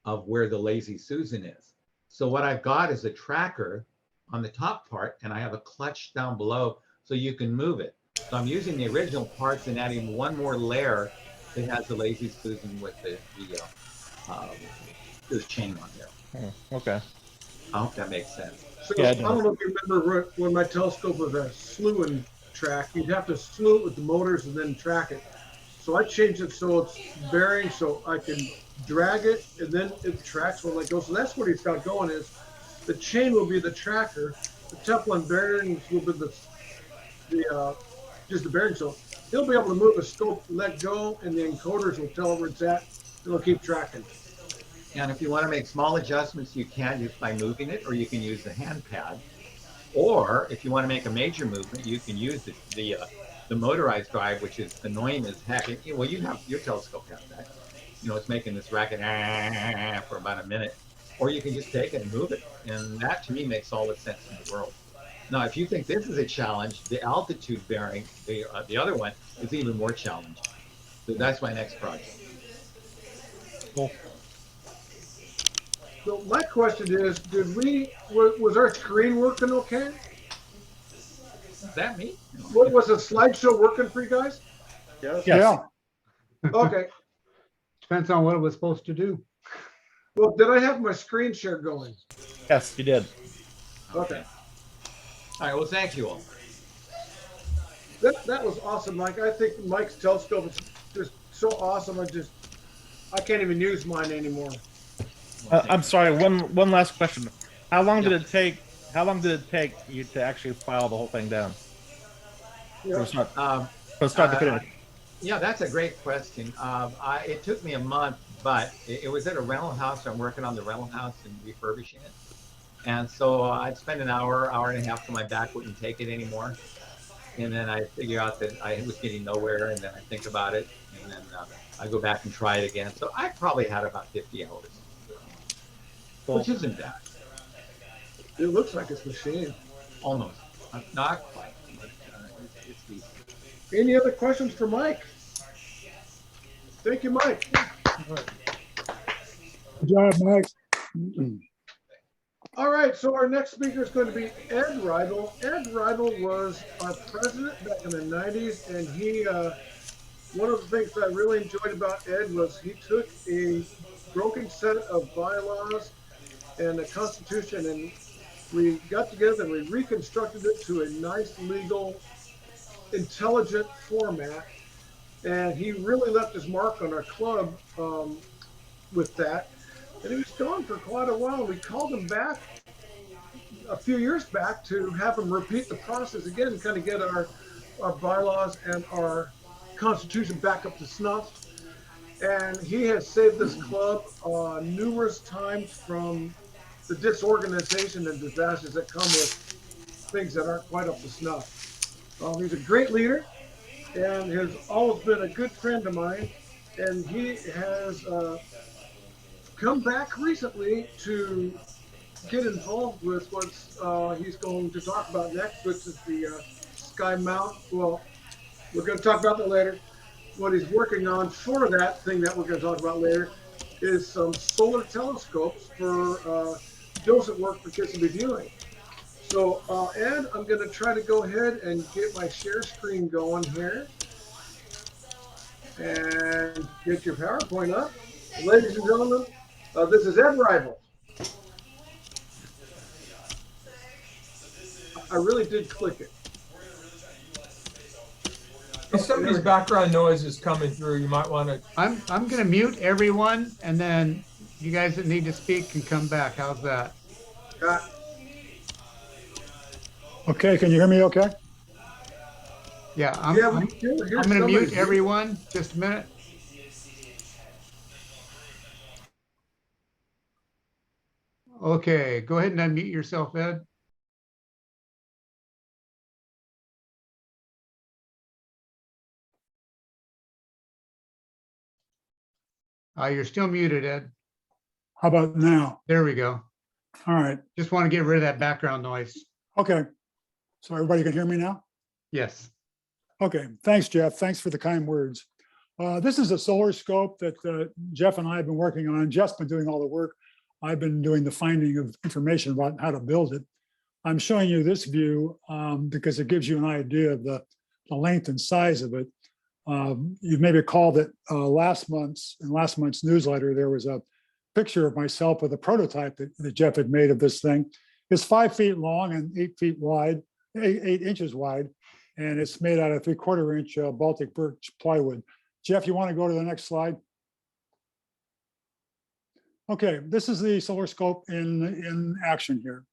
of where the Lazy Susan is. So what I've got is a tracker on the top part, and I have a clutch down below so you can move it. So I'm using the original parts and adding one more layer that has the Lazy Susan with the chain on there. Okay. I hope that makes sense. So Yeah, I it don't know if you remember when my telescope was a slewing track, you'd have to slew it with the motors and then track it. So I changed it so it's bearing, so I can drag it and then it tracks when it goes. So that's what he's got going, is the chain will be the tracker, the Teflon bearings will be just the bearing. So he'll be able to move the scope, let go, and the encoders will tell him where it's at. It'll keep tracking. And if you want to make small adjustments, you can just by moving it, or you can use the hand pad. Or if you want to make a major movement, you can use the motorized drive, which is annoying as heck. Well, you have your telescope has that. You know, it's making this racket for about a minute. Or you can just take it and move it. And that to me makes all the sense in the world. Now, if you think this is a challenge, the altitude bearing, the other one, is even more challenging. So that's my next project. Cool. So my question is, was our screen working okay? Is that me? What was the slideshow working for you guys? Yes. Yes. Okay. Depends on what it was supposed to do. Well, did I have my screen share going? Yes, you did. Okay. All right, well, thank you all. That was awesome, Mike. I think Mike's telescope is just so awesome. I can't even use mine anymore. Well, thank I'm you. sorry. One last question. How long did Yeah. it take? How long did it take you to actually file the whole thing down Yeah. Um, from start to uh, finish? Yeah, that's a great question. It took me a month, but it was at a rental house. I'm working on the rental house and refurbishing it. And so I'd spend an hour, hour and a half till my back wouldn't take it anymore. And then I figure out that I was getting nowhere, and then I think about it, and then I go back and try it again. So I probably had about 50 hours, Cool. which isn't bad. It looks like it's machined. Almost. Not quite, but it's decent. Any other questions for Mike? Thank you, Mike. Good job, Mike. All right, so our next speaker is going to be Ed Reibel. Ed Reibel was our president back in the 90s, and he, one of the things that I really enjoyed about Ed was he took a broken set of bylaws and a constitution, and we got together and we reconstructed it to a nice, legal, intelligent format. And he really left his mark on our club with that. And he was gone for quite a while. We called him back a few years back to have him repeat the process again and kind of get our bylaws and our constitution back up to snuff. And he has saved this club numerous times from the disorganization and disasters that come with things that aren't quite up to snuff. He's a great leader and has always been a good friend of mine. And he has come back recently to get involved with what he's going to talk about next, which is the Sky Mount. Well, we're going to talk about that later. What he's working on for that thing that we're going to talk about later is some solar telescopes for docent work for kids to be doing. So, Ed, I'm going to try to go ahead and get my share screen going here and get your PowerPoint up. Ladies and gentlemen, this is Ed Reibel. I really did click it. If somebody's background noise is coming through, you might want to. I'm gonna mute everyone, and then you guys that need to speak can come back. How's that? Okay, can you hear me okay? Yeah, Yeah, we can hear I'm gonna mute somebody. everyone. Just a minute. Okay, go ahead and unmute yourself, Ed. You're still muted, Ed. How about now? There we go. All right, Just want to get rid of that background noise. okay. So everybody can hear me now? Yes. Okay, thanks, Jeff. Thanks for the kind words. This is a solar scope that Jeff and I have been working on. Jeff's been doing all the work. I've been doing the finding of information about how to build it. I'm showing you this view because it gives you an idea of the length and size of it. You may recall that last month's newsletter, there was a picture of myself with a prototype that Jeff had made of this thing. It's 5 feet long and 8 feet wide, 8 inches wide, and it's made out of 3/4 inch Baltic birch plywood. Jeff, you want to go to the next slide? Okay, this is the solar scope in action here.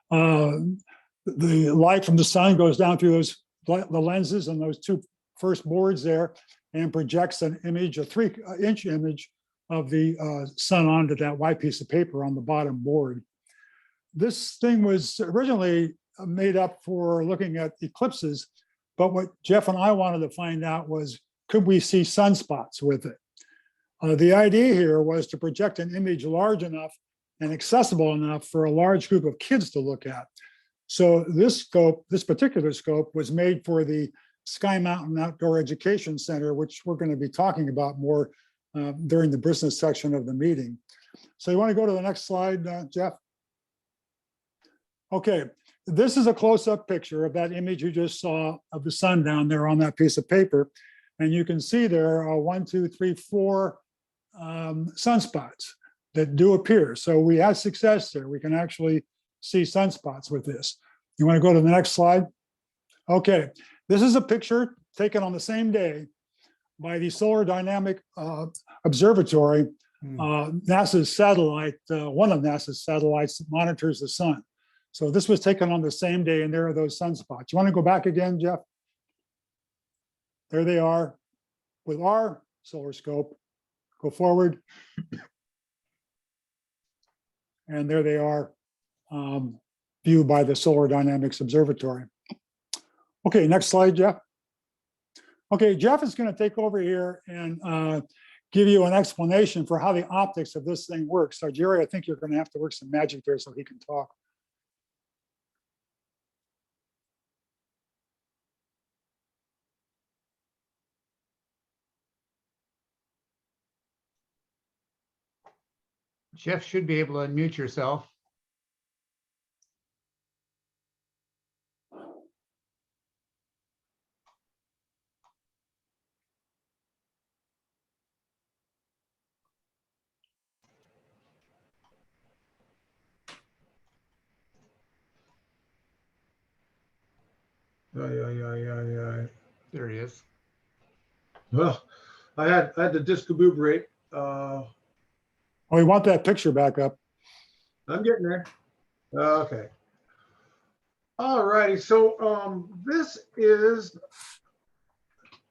The light from the sun goes down through the lenses and those two first boards there and projects an image, a 3-inch image of the sun onto that white piece of paper on the bottom board. This thing was originally made up for looking at eclipses, but what Jeff and I wanted to find out was, could we see sunspots with it? The idea here was to project an image large enough and accessible enough for a large group of kids to look at. So this particular scope was made for the Sky Mountain Outdoor Education Center, which we're going to be talking about more during the business section of the meeting. So you want to go to the next slide, Jeff? Okay, this is a close-up picture of that image you just saw of the sun down there on that piece of paper. And you can see there are 1, 2, 3, 4 sunspots that do appear. So we had success there. We can actually see sunspots with this. You want to go to the next slide? Okay, this is a picture taken on the same day by the Solar Dynamic Observatory, NASA's satellite, one of NASA's satellites that monitors the sun. So this was taken on the same day, and there are those sunspots. You want to go back again, Jeff? There they are with our solar scope. Go forward. And there they are, viewed by the Solar Dynamics Observatory. Okay, next slide, Jeff. Okay, Jeff is going to take over here and give you an explanation for how the optics of this thing works. So Jerry, I think you're going to have to work some magic there so he can talk. Jeff should be able to unmute yourself. Yeah. There he is. Well, I had to discobuberate. Oh, we want that picture back up. I'm getting there. Okay. All righty. So this is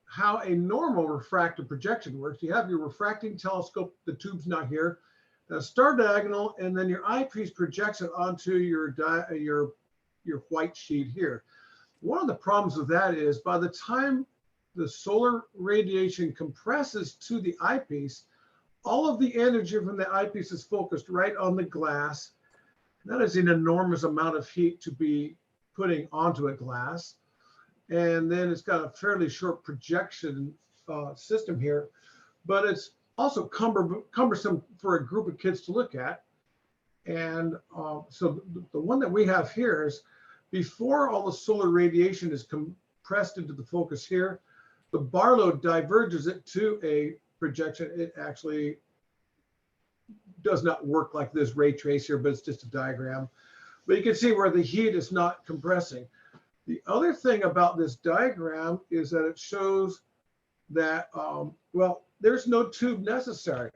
how a normal refractive projection works. You have your refracting telescope, the tube's not here, a star diagonal, and then your eyepiece projects it onto your white sheet here. One of the problems with that is by the time the solar radiation compresses to the eyepiece, all of the energy from the eyepiece is focused right on the glass. That is an enormous amount of heat to be putting onto a glass. And then it's got a fairly short projection system here, but it's also cumbersome for a group of kids to look at. And so the one that we have here is before all the solar radiation is compressed into the focus here, the Barlow diverges it to a projection. It actually does not work like this ray trace here, but it's just a diagram. But you can see where the heat is not compressing. The other thing about this diagram is that it shows that, well, there's no tube necessary.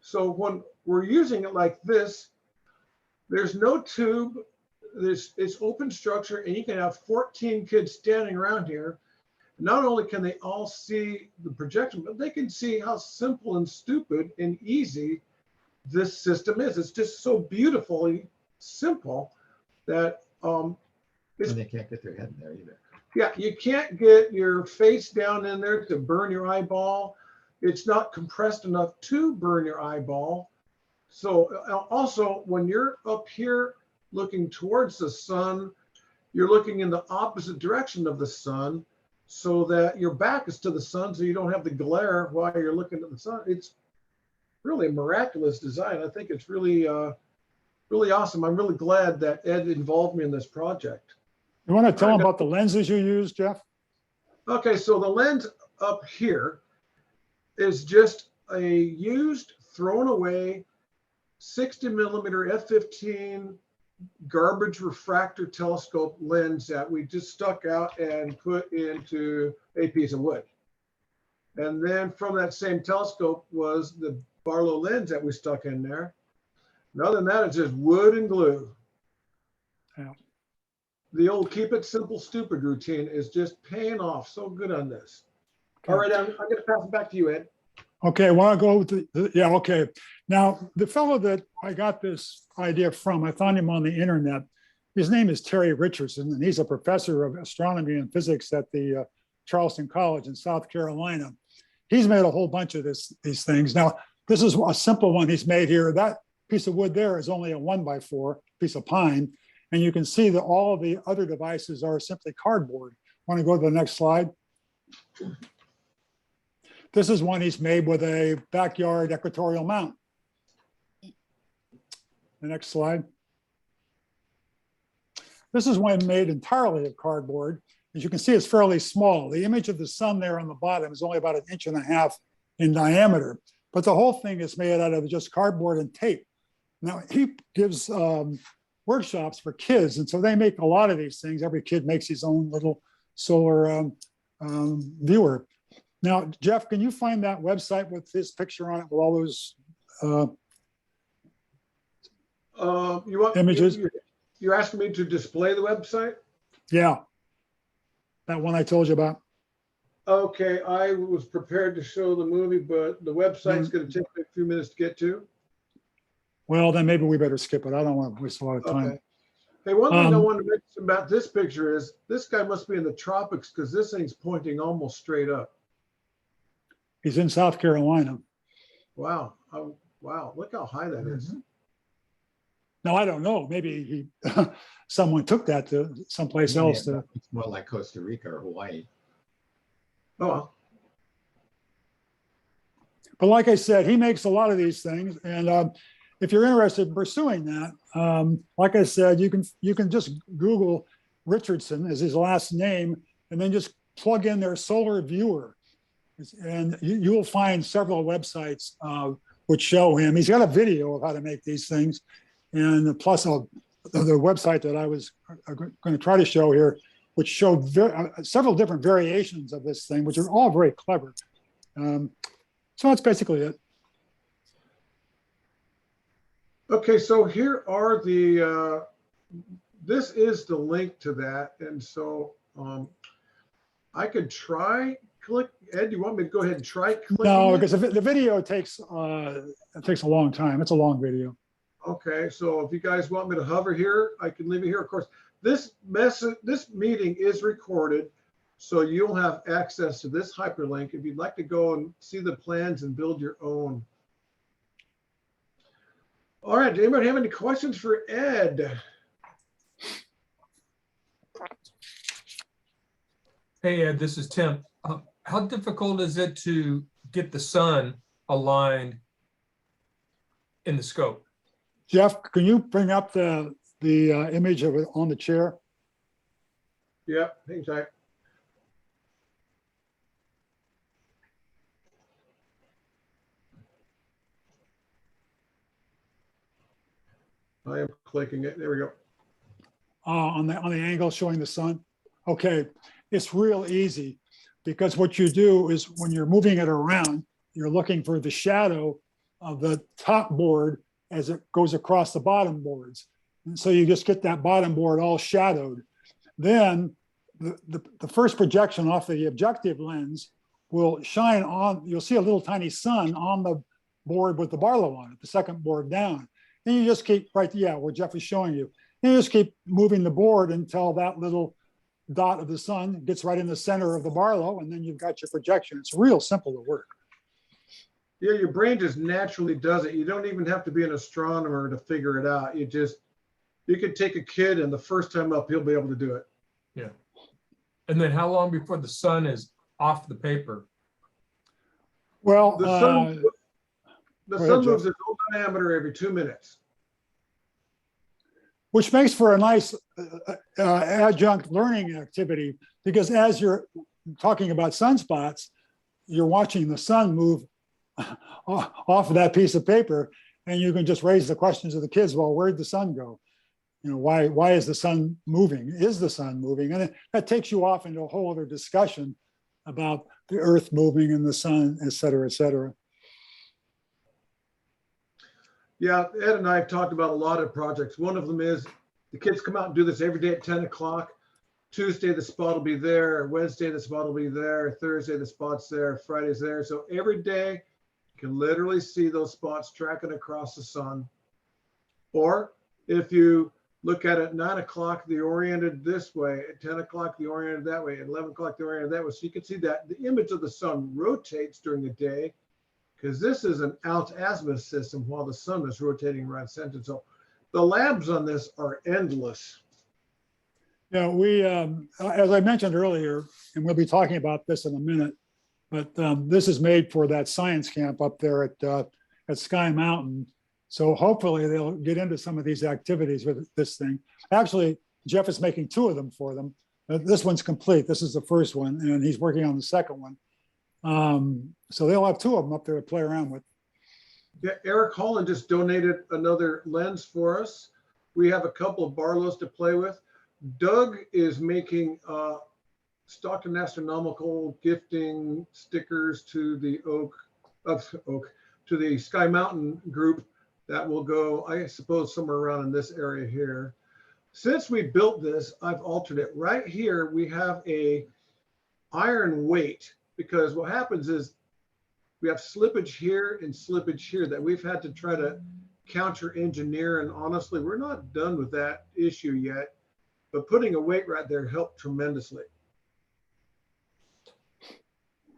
So when we're using it like this, there's no tube, it's open structure, and you can have 14 kids standing around here. Not only can they all see the projection, but they can see how simple and stupid and easy this system is. It's just so beautifully simple that And they can't get their head in there either. yeah, you can't get your face down in there to burn your eyeball. It's not compressed enough to burn your eyeball. So also when you're up here looking towards the sun, you're looking in the opposite direction of the sun so that your back is to the sun so you don't have the glare while you're looking at the sun. It's really a miraculous design. I think it's really, really awesome. I'm really glad that Ed involved me in this project. You want to tell them about the lenses you use, Jeff? Okay, so the lens up here is just a used, thrown away 60 millimeter f/15 garbage refractor telescope lens that we just stuck out and put into a piece of wood. And then from that same telescope was the Barlow lens that we stuck in there. And other than that, it's just wood and glue. Yeah. The old keep it simple, stupid routine is just paying off so good on this. All right, I'm going to pass it back to you, Ed. Okay, want to go with yeah, okay. Now, the fellow that I got this idea from, I found him on the internet. His name is Terry Richardson, and he's a professor of astronomy and physics at the Charleston College in South Carolina. He's made a whole bunch of these things. Now, this is a simple one he's made here. That piece of wood there is only a 1x4 piece of pine. And you can see that all of the other devices are simply cardboard. Want to go to the next slide? This is one he's made with a backyard equatorial mount. The next slide. This is one made entirely of cardboard. As you can see, it's fairly small. The image of the sun there on the bottom is only about 1.5 inches in diameter, but the whole thing is made out of just cardboard and tape. Now, he gives workshops for kids. And so they make a lot of these things. Every kid makes his own little solar viewer. Now, Jeff, can you find that website with his picture on it with all those You want images? You're asking me to display the website? Yeah. That one I told you about. Okay, I was prepared to show the movie, but the website's going to take me a few minutes to get to. Well, then maybe we better skip it. I don't want to waste a lot of time. Okay. Hey, one thing I want to mention about this picture is this guy must be in the tropics because this thing's pointing almost straight up. He's in South Carolina. Wow. Oh, wow. Look how high that is. Now, I don't know. Maybe he, someone took that to someplace else. To, It's more like Costa Rica or Hawaii. Oh, well. but like I said, he makes a lot of these things. And if you're interested in pursuing that, like I said, you can just Google Richardson as his last name, and then just plug in their solar viewer. And you will find several websites which show him. He's got a video of how to make these things. And plus the website that I was going to try to show here, which showed several different variations of this thing, which are all very clever. So that's basically it. Okay, so here are the, this is the link to that. And so I could try click. Ed, do you want me to go ahead and try clicking? No, it? because the video takes a long time. It's a long video. Okay, so if you guys want me to hover here, I can leave it here. Of course, this meeting is recorded, so you'll have access to this hyperlink if you'd like to go and see the plans and build your own. All right, does anybody have any questions for Ed? Hey, Ed, this is Tim. How difficult is it to get the sun aligned in the scope? Jeff, can you bring up the image of it on the chair? Yep, hang tight. I am clicking it. There we go. On the angle showing the sun. Okay, it's real easy because what you do is when you're moving it around, you're looking for the shadow of the top board as it goes across the bottom boards. And so you just get that bottom board all shadowed. Then the first projection off the objective lens will shine on, you'll see a little tiny sun on the board with the Barlow on it, the second board down. And you just keep right, yeah, where Jeff is showing you. And you just keep moving the board until that little dot of the sun gets right in the center of the Barlow, and then you've got your projection. It's real simple to work. Yeah, your brain just naturally does it. You don't even have to be an astronomer to figure it out. You could take a kid and the first time up, he'll be able to do it. Yeah. And then how long before the sun is off the paper? Well, The sun go ahead, Jeff. moves its own diameter every 2 minutes. Which makes for a nice adjunct learning activity, because as you're talking about sunspots, you're watching the sun move off of that piece of paper, and you can just raise the questions of the kids. Well, where'd the sun go? You know, why is the sun moving? Is the sun moving? And that takes you off into a whole other discussion about the earth moving and the sun, et cetera, et cetera. Yeah, Ed and I have talked about a lot of projects. One of them is the kids come out and do this every day at 10 o'clock. Tuesday, the spot will be there. Wednesday, the spot will be there. Thursday, the spot's there. Friday's there. So every day, you can literally see those spots tracking across the sun. Or if you look at it at 9 o'clock, they're oriented this way. At 10 o'clock, they're oriented that way. At 11 o'clock, they're oriented that way. So you can see that the image of the sun rotates during the day, because this is an alt-azimuth system while the sun is rotating right center. So the labs on this are endless. Yeah, we, as I mentioned earlier, and we'll be talking about this in a minute, but this is made for that science camp up there at Sky Mountain. So hopefully they'll get into some of these activities with this thing. Actually, Jeff is making 2 of them for them. This one's complete. This is the first one, and he's working on the second one. So they'll have 2 of them up there to play around with. Yeah, Eric Holland just donated another lens for us. We have a couple of Barlows to play with. Doug is making Stockton Astronomical gifting stickers to the to the Sky Mountain group that will go, I suppose, somewhere around in this area here. Since we built this, I've altered it. Right here, we have a iron weight, because what happens is we have slippage here and slippage here that we've had to try to counter engineer. And honestly, we're not done with that issue yet, but putting a weight right there helped tremendously.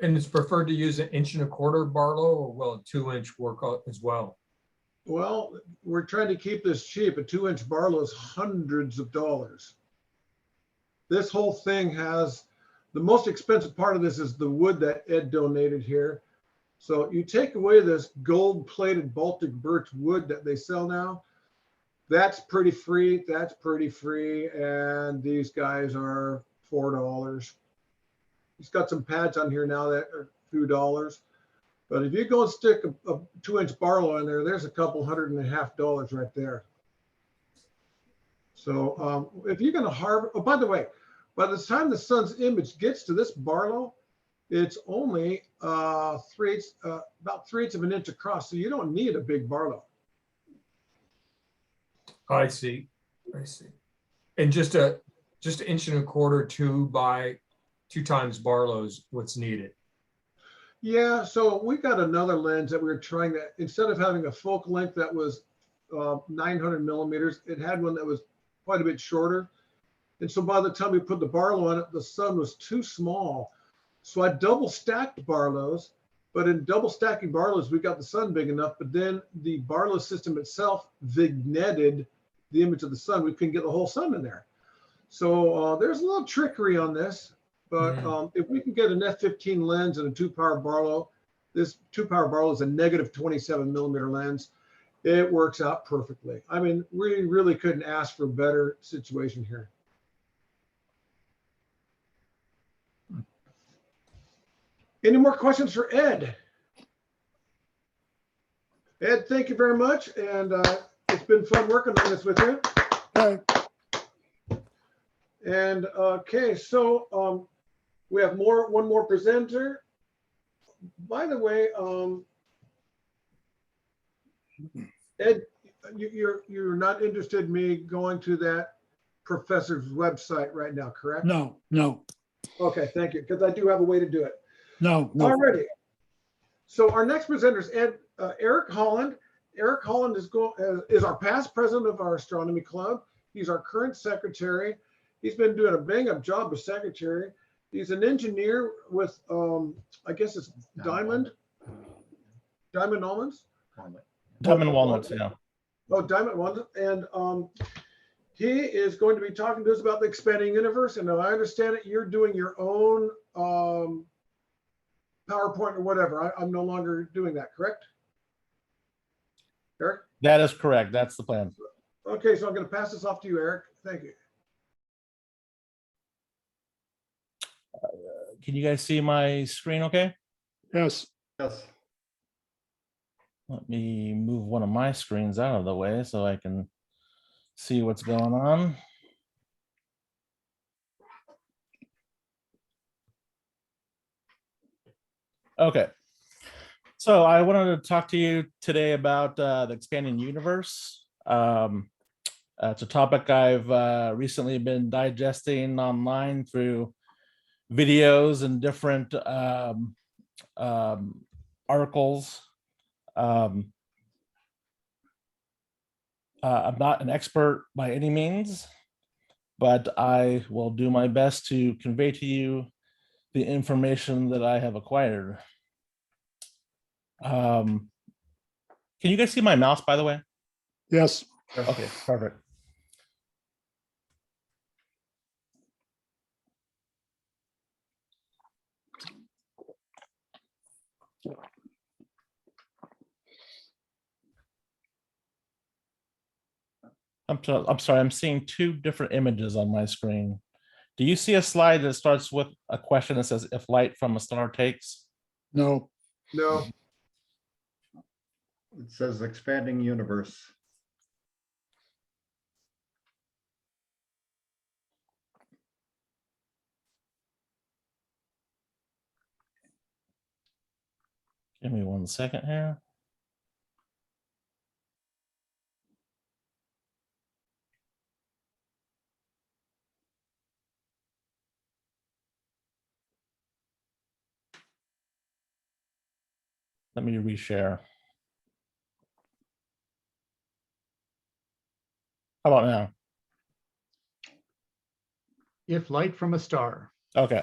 And it's preferred to use an 1.25" Barlow, or will a 2-inch work out as well? Well, we're trying to keep this cheap. A 2-inch Barlow is hundreds of dollars. This whole thing has, the most expensive part of this is the wood that Ed donated here. So you take away this gold-plated Baltic birch wood that they sell now, that's pretty free. That's pretty free. And these guys are $4. He's got some pads on here now that are a few dollars. But if you go and stick a 2-inch Barlow in there, there's a couple $150 right there. So if you're going to harvest, oh, by the way, by the time the sun's image gets to this Barlow, it's only about 3/8 of an inch across. So you don't need a big Barlow. I see. I see. And just an 1.25" 2 by 2 times Barlow's what's needed. Yeah, so we got another lens that we were trying to, instead of having a focal length that was 900 millimeters, it had one that was quite a bit shorter. And so by the time we put the Barlow on it, the sun was too small. So I double stacked Barlows, but in double stacking Barlows, we got the sun big enough, but then the Barlow system itself vignetted the image of the sun. We couldn't get the whole sun in there. So there's a little trickery on this. But if we can get an f/15 lens and a 2-power Barlow, this 2-power Barlow is a negative 27 millimeter lens. It works out perfectly. I mean, we really couldn't ask for a better situation here. Any more questions for Ed? Ed, thank you very much. And it's been fun working on this with you. Okay. And okay, so we have one more presenter. By the way, Ed, you're not interested in me going to that professor's website right now, correct? No. Okay, thank you, because I do have a way to do it. No. Alrighty. So our next presenter is Eric Holland. Eric Holland is our past president of our astronomy club. He's our current secretary. He's been doing a bang-up job as secretary. He's an engineer with, I guess it's Diamond Almonds? Diamond walnuts, yeah. Oh, Diamond Almonds. And he is going to be talking to us about the expanding universe. And if I understand it, you're doing your own PowerPoint or whatever. I'm no longer doing that, correct? Eric? That is correct. That's the plan. Okay, so I'm going to pass this off to you, Eric. Thank you. Can you guys see my screen okay? Yes. Yes. Let me move one of my screens out of the way so I can see what's going on. Okay. So I wanted to talk to you today about the expanding universe. It's a topic I've recently been digesting online through videos and different articles. I'm not an expert by any means, but I will do my best to convey to you the information that I have acquired. Can you guys see my mouse, by the way? Yes. Okay, perfect. I'm sorry, I'm seeing two different images on my screen. Do you see a slide that starts with a question that says, if light from a star takes? No. No. It says expanding universe. Give me 1 second here. Let me reshare. How about now? If light from a star. Okay.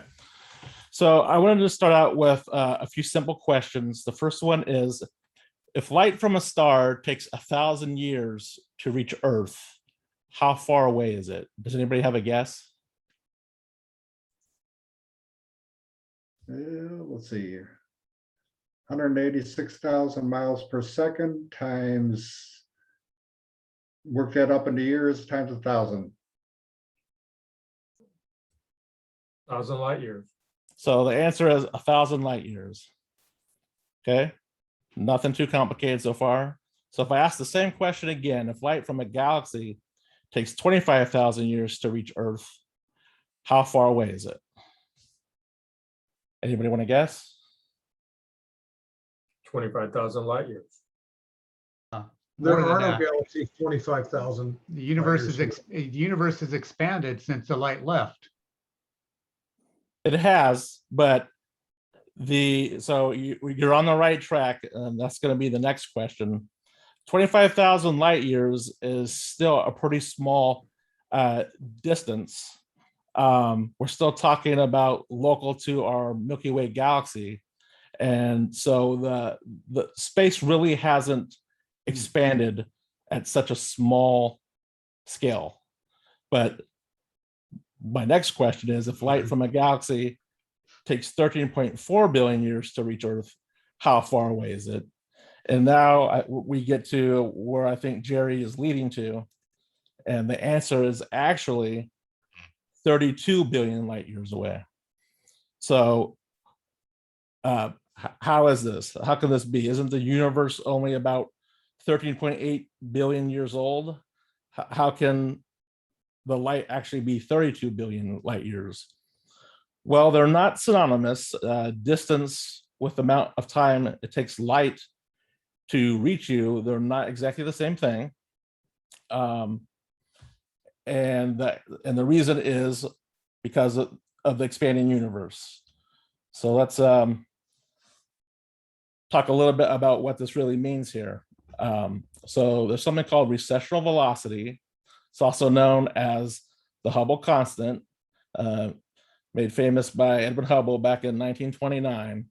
So I wanted to start out with a few simple questions. The first one is, if light from a star takes 1,000 years to reach Earth, how far away is it? Does anybody have a guess? Let's see here. 186,000 miles per second times, work that up into years, times 1,000. 1,000 light years. So the answer is 1,000 light years. Okay, nothing too complicated so far. So if I ask the same question again, if light from a galaxy takes 25,000 years to reach Earth, how far away is it? Anybody want to guess? 25,000 light years. There More are than no that. galaxies 25,000. The universe years is the universe has expanded since the light left. It has, but you're on the right track, and that's going to be the next question. 25,000 light years is still a pretty small distance. We're still talking about local to our Milky Way galaxy, and so the space really hasn't expanded at such a small scale. But my next question is, if light from a galaxy takes 13.4 billion years to reach Earth, how far away is it? And now we get to where I think Jerry is leading to. And the answer is actually 32 billion light years away. So how is this? How can this be? Isn't the universe only about 13.8 billion years old? How can the light actually be 32 billion light years? Well, they're not synonymous. Distance with the amount of time it takes light to reach you, they're not exactly the same thing. And the reason is because of the expanding universe. So let's talk a little bit about what this really means here. So there's something called recessional velocity. It's also known as the Hubble constant, made famous by Edwin Hubble back in 1929.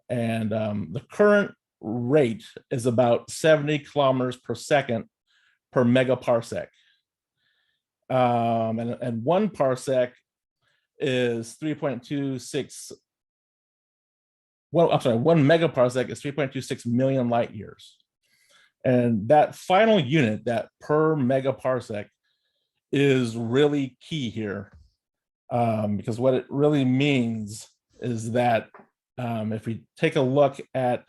And the current rate is about 70 kilometers per second per megaparsec. And 1 parsec is 3.26. Well, I'm sorry, 1 megaparsec is 3.26 million light years. And that final unit, that per megaparsec, is really key here, because what it really means is that if we take a look at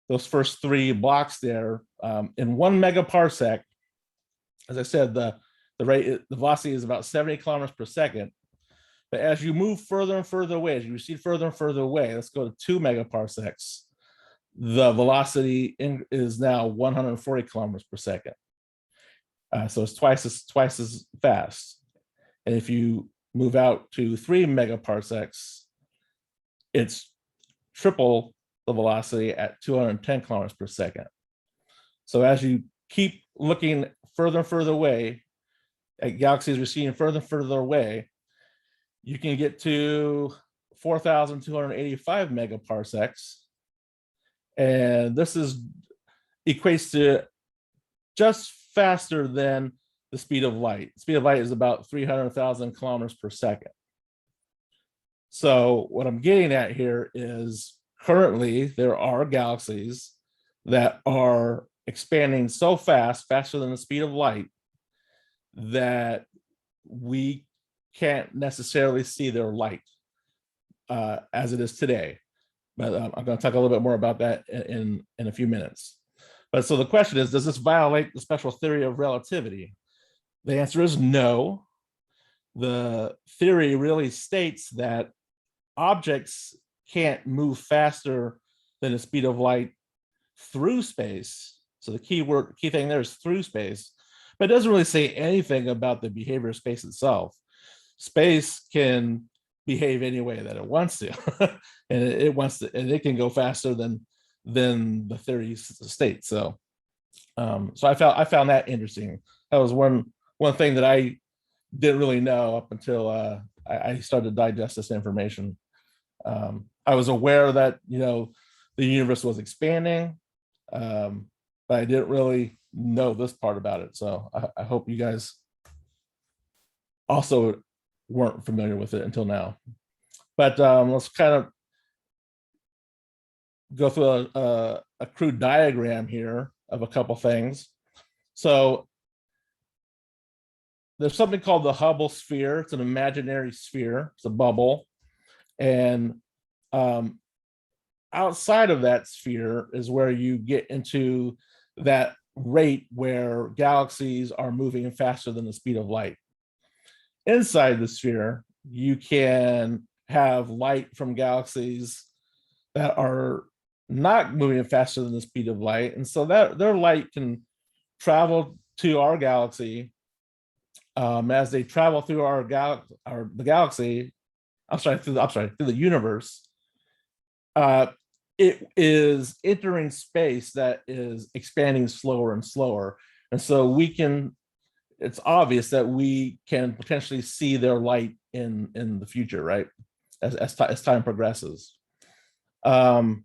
those first 3 blocks there, in 1 megaparsec, as I said, the velocity is about 70 kilometers per second. But as you move further and further away, as you recede further and further away, let's go to 2 megaparsecs, the velocity is now 140 kilometers per second. So it's twice as fast. And if you move out to 3 megaparsecs, it's triple the velocity at 210 kilometers per second. So as you keep looking further and further away at galaxies receding further and further away, you can get to 4,285 megaparsecs. And this equates to just faster than the speed of light. The speed of light is about 300,000 kilometers per second. So what I'm getting at here is currently there are galaxies that are expanding so fast, faster than the speed of light, that we can't necessarily see their light as it is today. But I'm going to talk a little bit more about that in a few minutes. But so the question is, does this violate the special theory of relativity? The answer is no. The theory really states that objects can't move faster than the speed of light through space. So the key thing there is through space, but it doesn't really say anything about the behavior of space itself. Space can behave any way that it wants to, and it wants to, and it can go faster than the theory states. So, so I found that interesting. That was one thing that I didn't really know up until I started to digest this information. I was aware that, you know, the universe was expanding, but I didn't really know this part about it. So I hope you guys also weren't familiar with it until now. But let's kind of go through a crude diagram here of a couple things. So there's something called the Hubble sphere. It's an imaginary sphere. It's a bubble. And outside of that sphere is where you get into that rate where galaxies are moving faster than the speed of light. Inside the sphere, you can have light from galaxies that are not moving faster than the speed of light. And so that their light can travel to our galaxy. As they travel through the galaxy, through the universe, it is entering space that is expanding slower and slower. And so it's obvious that we can potentially see their light in the future, right? As time progresses. And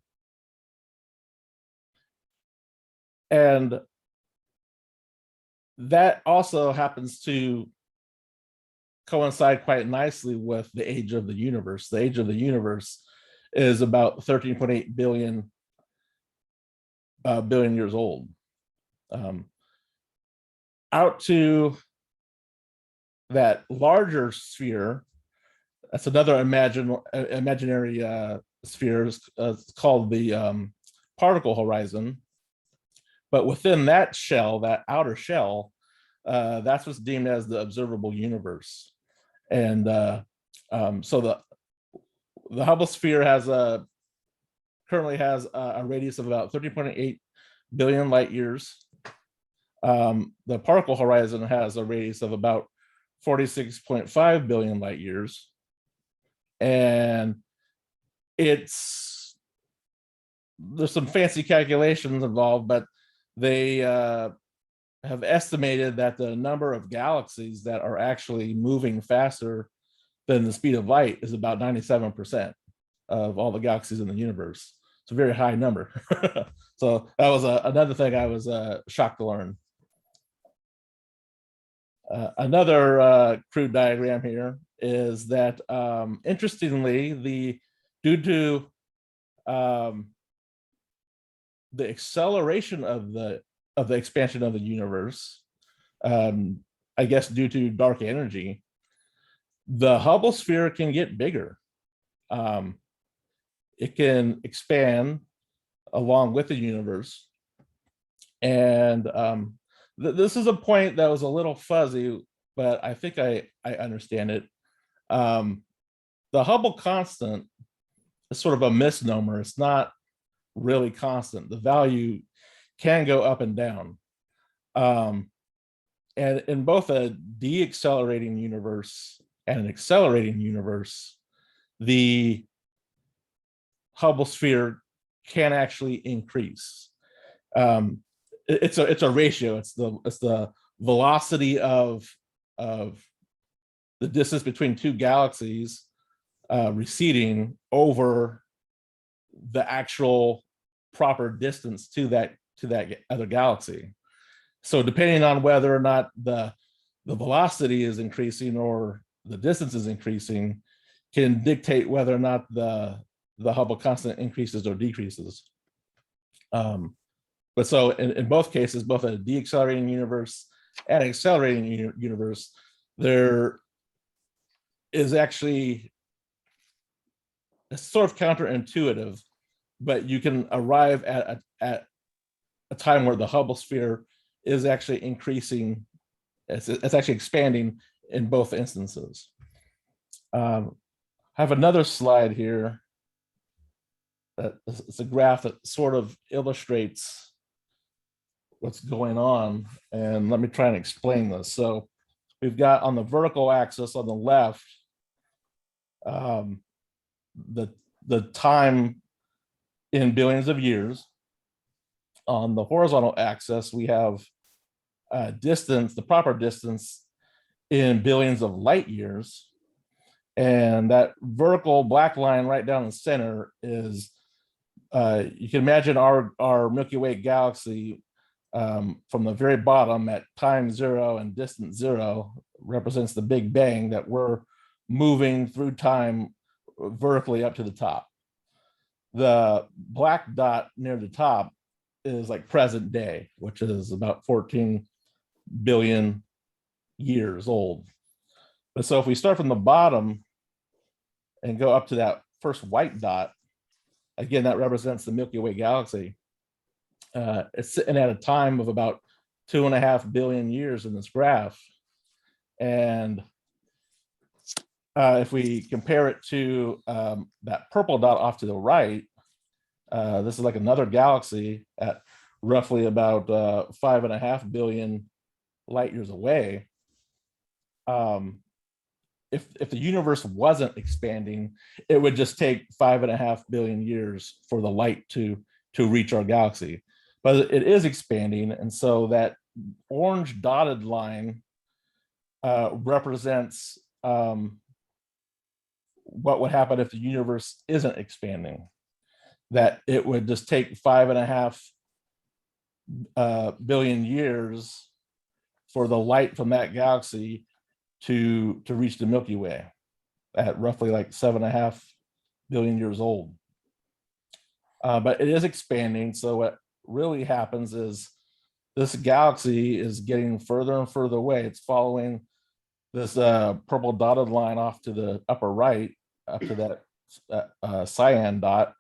that also happens to coincide quite nicely with the age of the universe. The age of the universe is about 13.8 billion years old. Out to that larger sphere, that's another imaginary sphere. It's called the particle horizon. But within that shell, that outer shell, that's what's deemed as the observable universe. And so the Hubble sphere currently has a radius of about 13.8 billion light years. The particle horizon has a radius of about 46.5 billion light years. And there's some fancy calculations involved, but they have estimated that the number of galaxies that are actually moving faster than the speed of light is about 97% of all the galaxies in the universe. It's a very high number. So that was another thing I was shocked to learn. Another crude diagram here is that, interestingly, due to the acceleration of the expansion of the universe, I guess due to dark energy, the Hubble sphere can get bigger. It can expand along with the universe. And this is a point that was a little fuzzy, but I think I understand it. The Hubble constant is sort of a misnomer. It's not really constant. The value can go up and down. And in both a deaccelerating universe and an accelerating universe, the Hubble sphere can actually increase. It's a ratio. It's the velocity of the distance between two galaxies receding over the actual proper distance to that other galaxy. So depending on whether or not the velocity is increasing or the distance is increasing, can dictate whether or not the Hubble constant increases or decreases. But so in both cases, both a deaccelerating universe and accelerating universe, there is actually, it's sort of counterintuitive, but you can arrive at a time where the Hubble sphere is actually increasing. It's actually expanding in both instances. I have another slide here it's a graph that sort of illustrates what's going on. And let me try and explain this. So we've got on the vertical axis on the left, the time in billions of years. On the horizontal axis, we have distance, the proper distance in billions of light years. And that vertical black line right down the center is, you can imagine our Milky Way galaxy from the very bottom at time zero and distance zero represents the Big Bang, that we're moving through time vertically up to the top. The black dot near the top is like present day, which is about 14 billion years old. But so if we start from the bottom and go up to that first white dot, again, that represents the Milky Way galaxy. It's sitting at a time of about 2.5 billion years in this graph. And if we compare it to that purple dot off to the right, this is like another galaxy at roughly about 5.5 billion light years away. If the universe wasn't expanding, it would just take 5.5 billion years for the light to reach our galaxy. But it is expanding, and so that orange dotted line represents what would happen if the universe isn't expanding. That it would just take 5.5 billion years for the light from that galaxy to reach the Milky Way at roughly like 7.5 billion years old. But it is expanding. So what really happens is this galaxy is getting further and further away. It's following this purple dotted line off to the upper right, up to that cyan dot.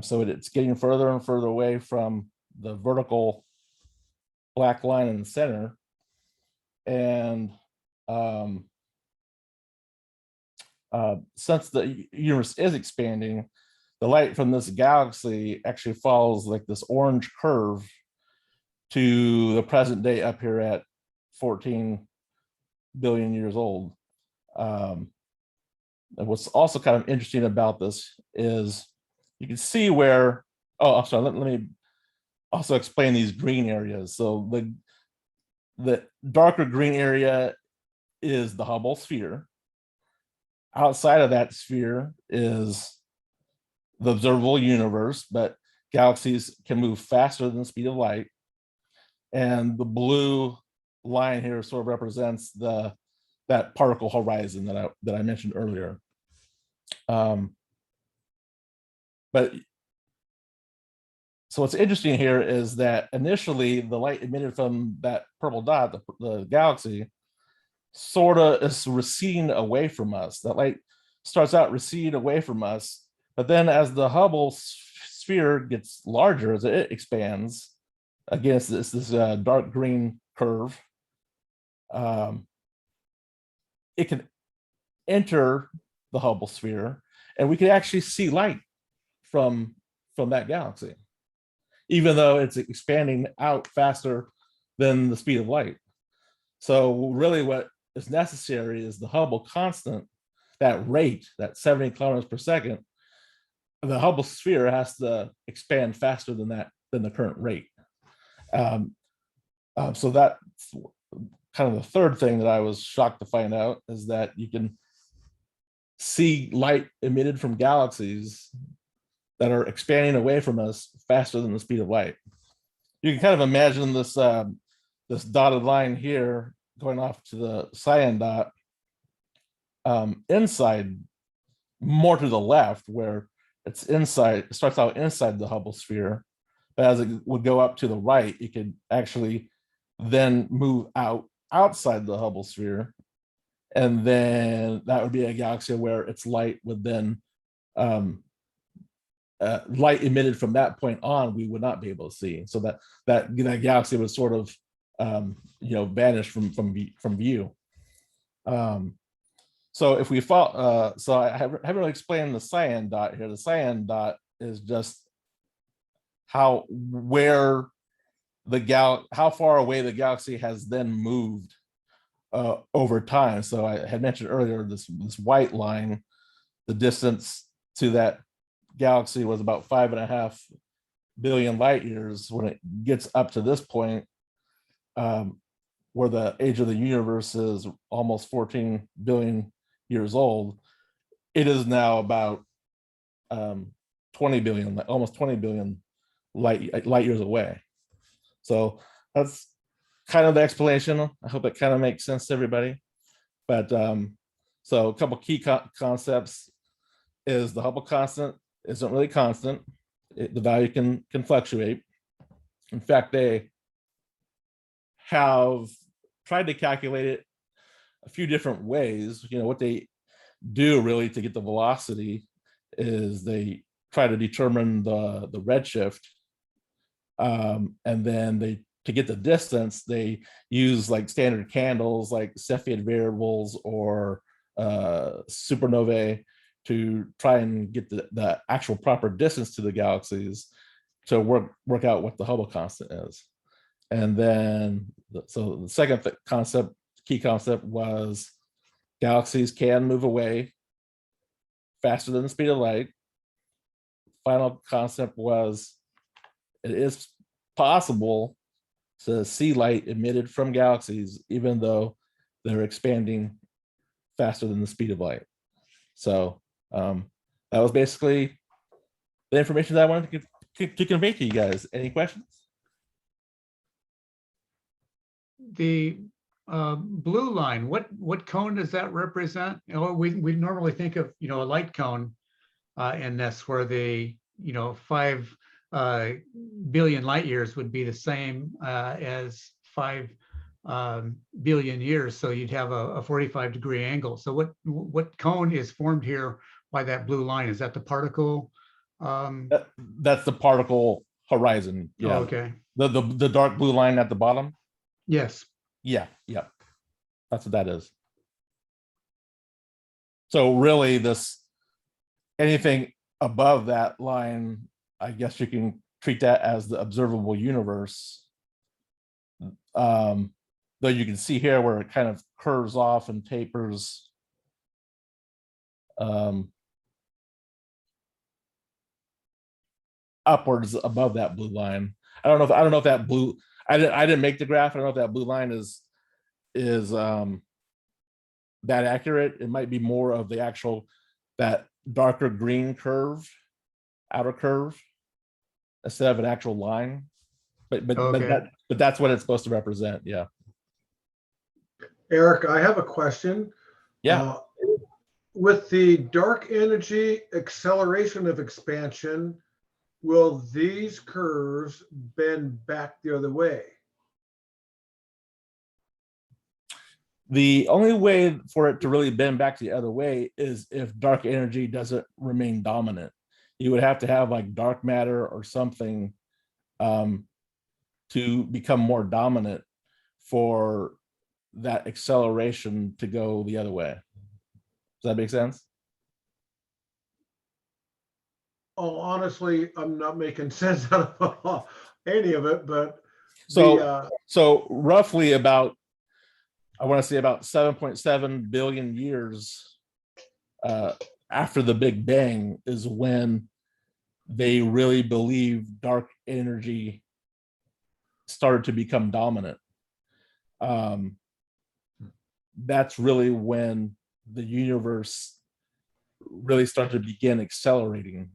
So it's getting further and further away from the vertical black line in the center. And since the universe is expanding, the light from this galaxy actually follows like this orange curve to the present day up here at 14 billion years old. And what's also kind of interesting about this is you can see where, oh, I'm sorry, let me also explain these green areas. So the darker green area is the Hubble sphere. Outside of that sphere is the observable universe, but galaxies can move faster than the speed of light. And the blue line here sort of represents that particle horizon that I mentioned earlier. But so what's interesting here is that initially the light emitted from that purple dot, the galaxy, sort of is receding away from us. That light starts out receding away from us, but then as the Hubble sphere gets larger, as it expands, again, it's this dark green curve, it can enter the Hubble sphere, and we can actually see light from that galaxy, even though it's expanding out faster than the speed of light. So really what is necessary is the Hubble constant, that rate, that 70 kilometers per second. The Hubble sphere has to expand faster than the current rate. So that's kind of the third thing that I was shocked to find out, is that you can see light emitted from galaxies that are expanding away from us faster than the speed of light. You can kind of imagine this this dotted line here going off to the cyan dot, inside, more to the left, where it's inside, it starts out inside the Hubble sphere, but as it would go up to the right, it could actually then move outside the Hubble sphere, and then that would be a galaxy where its light would then light emitted from that point on we would not be able to see, so that galaxy would sort of vanish from view. So if we follow, so I haven't really explained the cyan dot here. The cyan dot is just how far away the galaxy has then moved over time. So I had mentioned earlier this white line, the distance to that galaxy was about 5.5 billion light years. When it gets up to this point, where the age of the universe is almost 14 billion years old, it is now about 20 billion, almost 20 billion light years away. So that's kind of the explanation. I hope it kind of makes sense to everybody. But so a couple key concepts is the Hubble constant isn't really constant. The value can fluctuate. In fact, they have tried to calculate it a few different ways. You know, what they do really to get the velocity is they try to determine the redshift. And then to get the distance, they use like standard candles like Cepheid variables or supernovae to try and get the actual proper distance to the galaxies to work out what the Hubble constant is. And then, so the second key concept was galaxies can move away faster than the speed of light. Final concept was it is possible to see light emitted from galaxies, even though they're expanding faster than the speed of light. So that was basically the information that I wanted to convey to you guys. Any questions? The blue line, what cone does that represent? You know, we normally think of, you know, a light cone in this, where the, you know, 5 billion light years would be the same as 5 billion years. So you'd have a 45-degree angle. So what cone is formed here by that blue line? Is that the particle? That's the particle horizon. Yeah. Oh, okay. The dark blue line at the bottom. Yes. Yeah. That's what that is. So really, anything above that line, I guess you can treat that as the observable universe. Though you can see here where it kind of curves off and tapers. Upwards above that blue line. I don't know if that blue. I didn't make the graph. I don't know if that blue line is that accurate. It might be more of the actual that darker green curve, outer curve, instead of an actual line. But Okay. but that's what it's supposed to represent. Yeah. Eric, I have a question. Yeah. With the dark energy acceleration of expansion, will these curves bend back the other way? The only way for it to really bend back the other way is if dark energy doesn't remain dominant. You would have to have like dark matter or something to become more dominant for that acceleration to go the other way. Does that make sense? Oh, honestly, I'm not making sense out of any of it, but so roughly about, I want to say about 7.7 billion years after the Big Bang is when they really believe dark energy started to become dominant. That's really when the universe really started to begin accelerating.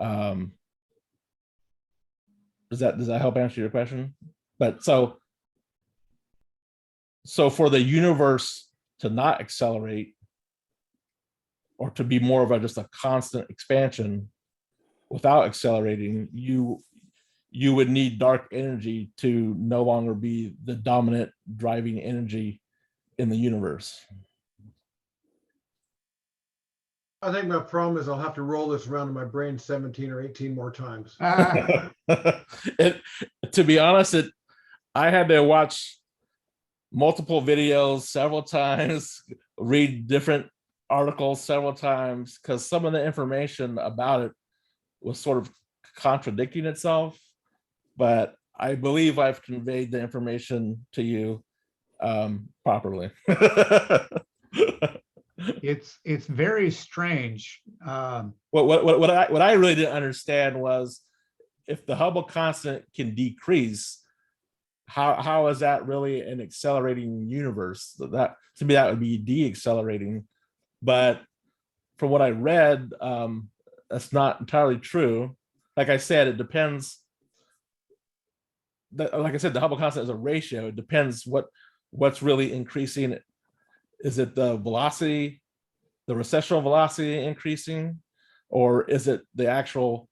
Does that help answer your question? But so for the universe to not accelerate or to be more of just a constant expansion without accelerating, you would need dark energy to no longer be the dominant driving energy in the universe. I think my problem is I'll have to roll this around in my brain 17 or 18 more times. Ah, To be honest, I had to watch multiple videos several times, read different articles several times because some of the information about it was sort of contradicting itself, but I believe I've conveyed the information to you properly. It's very strange. What I really didn't understand was if the Hubble constant can decrease, how is that really an accelerating universe? That to me that would be deaccelerating, but from what I read, that's not entirely true. Like I said, it depends. Like I said, the Hubble constant is a ratio. It depends what's really increasing. Is it the velocity, the recessional velocity increasing, or is it the actual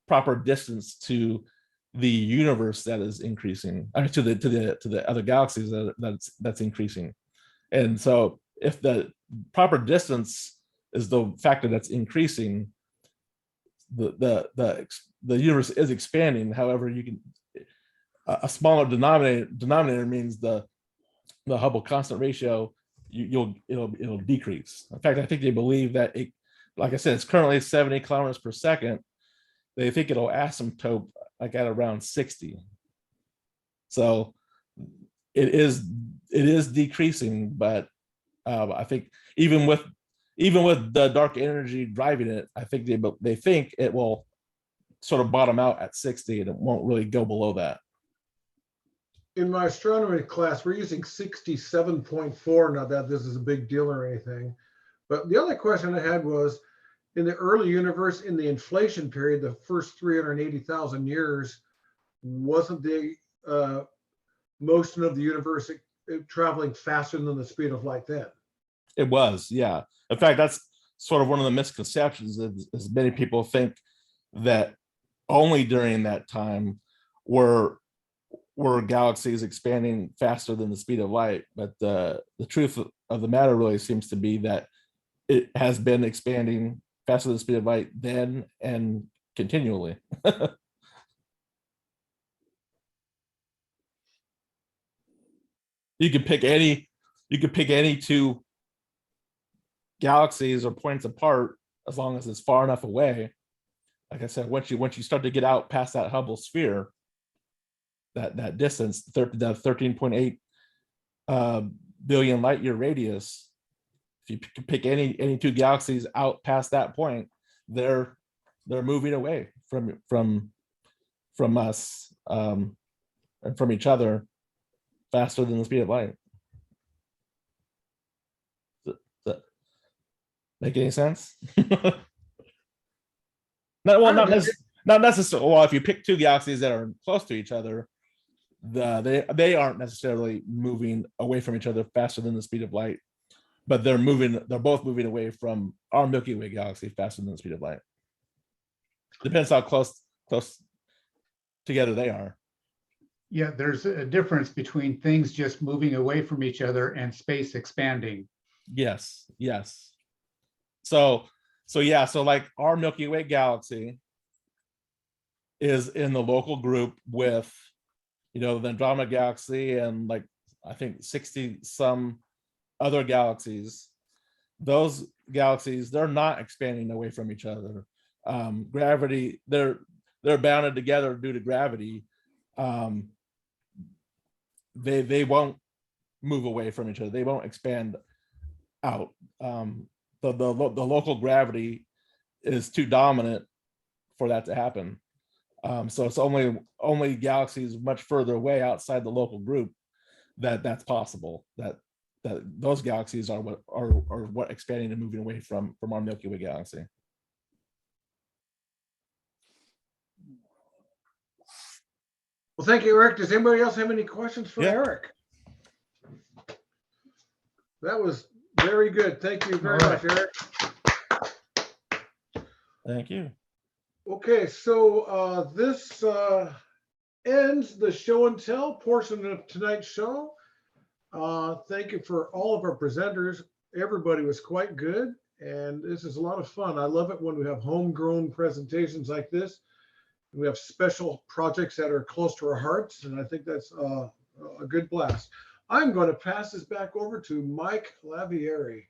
proper distance to the universe that is increasing, to the other galaxies that's increasing? And so, if the proper distance is the factor that's increasing, the universe is expanding. However, you can a smaller denominator means the Hubble constant ratio it'll decrease. In fact, I think they believe that it, like I said, it's currently 70 kilometers per second. They think it'll asymptote like at around 60. So it is decreasing, but I think even with the dark energy driving it, I think they think it will sort of bottom out at 60 and it won't really go below that. In my astronomy class, we're using 67.4. Not that this is a big deal or anything, but the other question I had was, in the early universe, in the inflation period, the first 380,000 years, wasn't the motion of the universe traveling faster than the speed of light then? It was, yeah. In fact, that's sort of one of the misconceptions, is many people think that only during that time were galaxies expanding faster than the speed of light. But the truth of the matter really seems to be that it has been expanding faster than the speed of light then and continually. You could pick any two galaxies or points apart as long as it's far enough away. Like I said, once you start to get out past that Hubble sphere, that distance, the 13.8 billion light year radius, if you pick any two galaxies out past that point, they're moving away from us and from each other faster than the speed of light. Does that make any sense? Not necessarily. Well, if you pick two galaxies that are close to each other, they aren't necessarily moving away from each other faster than the speed of light, but they're both moving away from our Milky Way galaxy faster than the speed of light. Depends how close together they are. Yeah, there's a difference between things just moving away from each other and space expanding. Yes. So like our Milky Way galaxy is in the local group with, the Andromeda galaxy and like I think 60 some other galaxies. Those galaxies, they're not expanding away from each other. Gravity, they're bounded together due to gravity. They won't move away from each other. They won't expand out. The local gravity is too dominant for that to happen. So it's only galaxies much further away outside the local group that's possible. That those galaxies are what expanding and moving away from our Milky Way galaxy. Well, thank you, Eric. Does anybody else have any questions for Eric? That was very good. Thank you very much, Eric. Thank you. Okay, so this ends the show and tell portion of tonight's show. Thank you for all of our presenters. Everybody was quite good, and this is a lot of fun. I love it when we have homegrown presentations like this. We have special projects that are close to our hearts, and I think that's a good blast. I'm going to pass this back over to Mike Lavieri.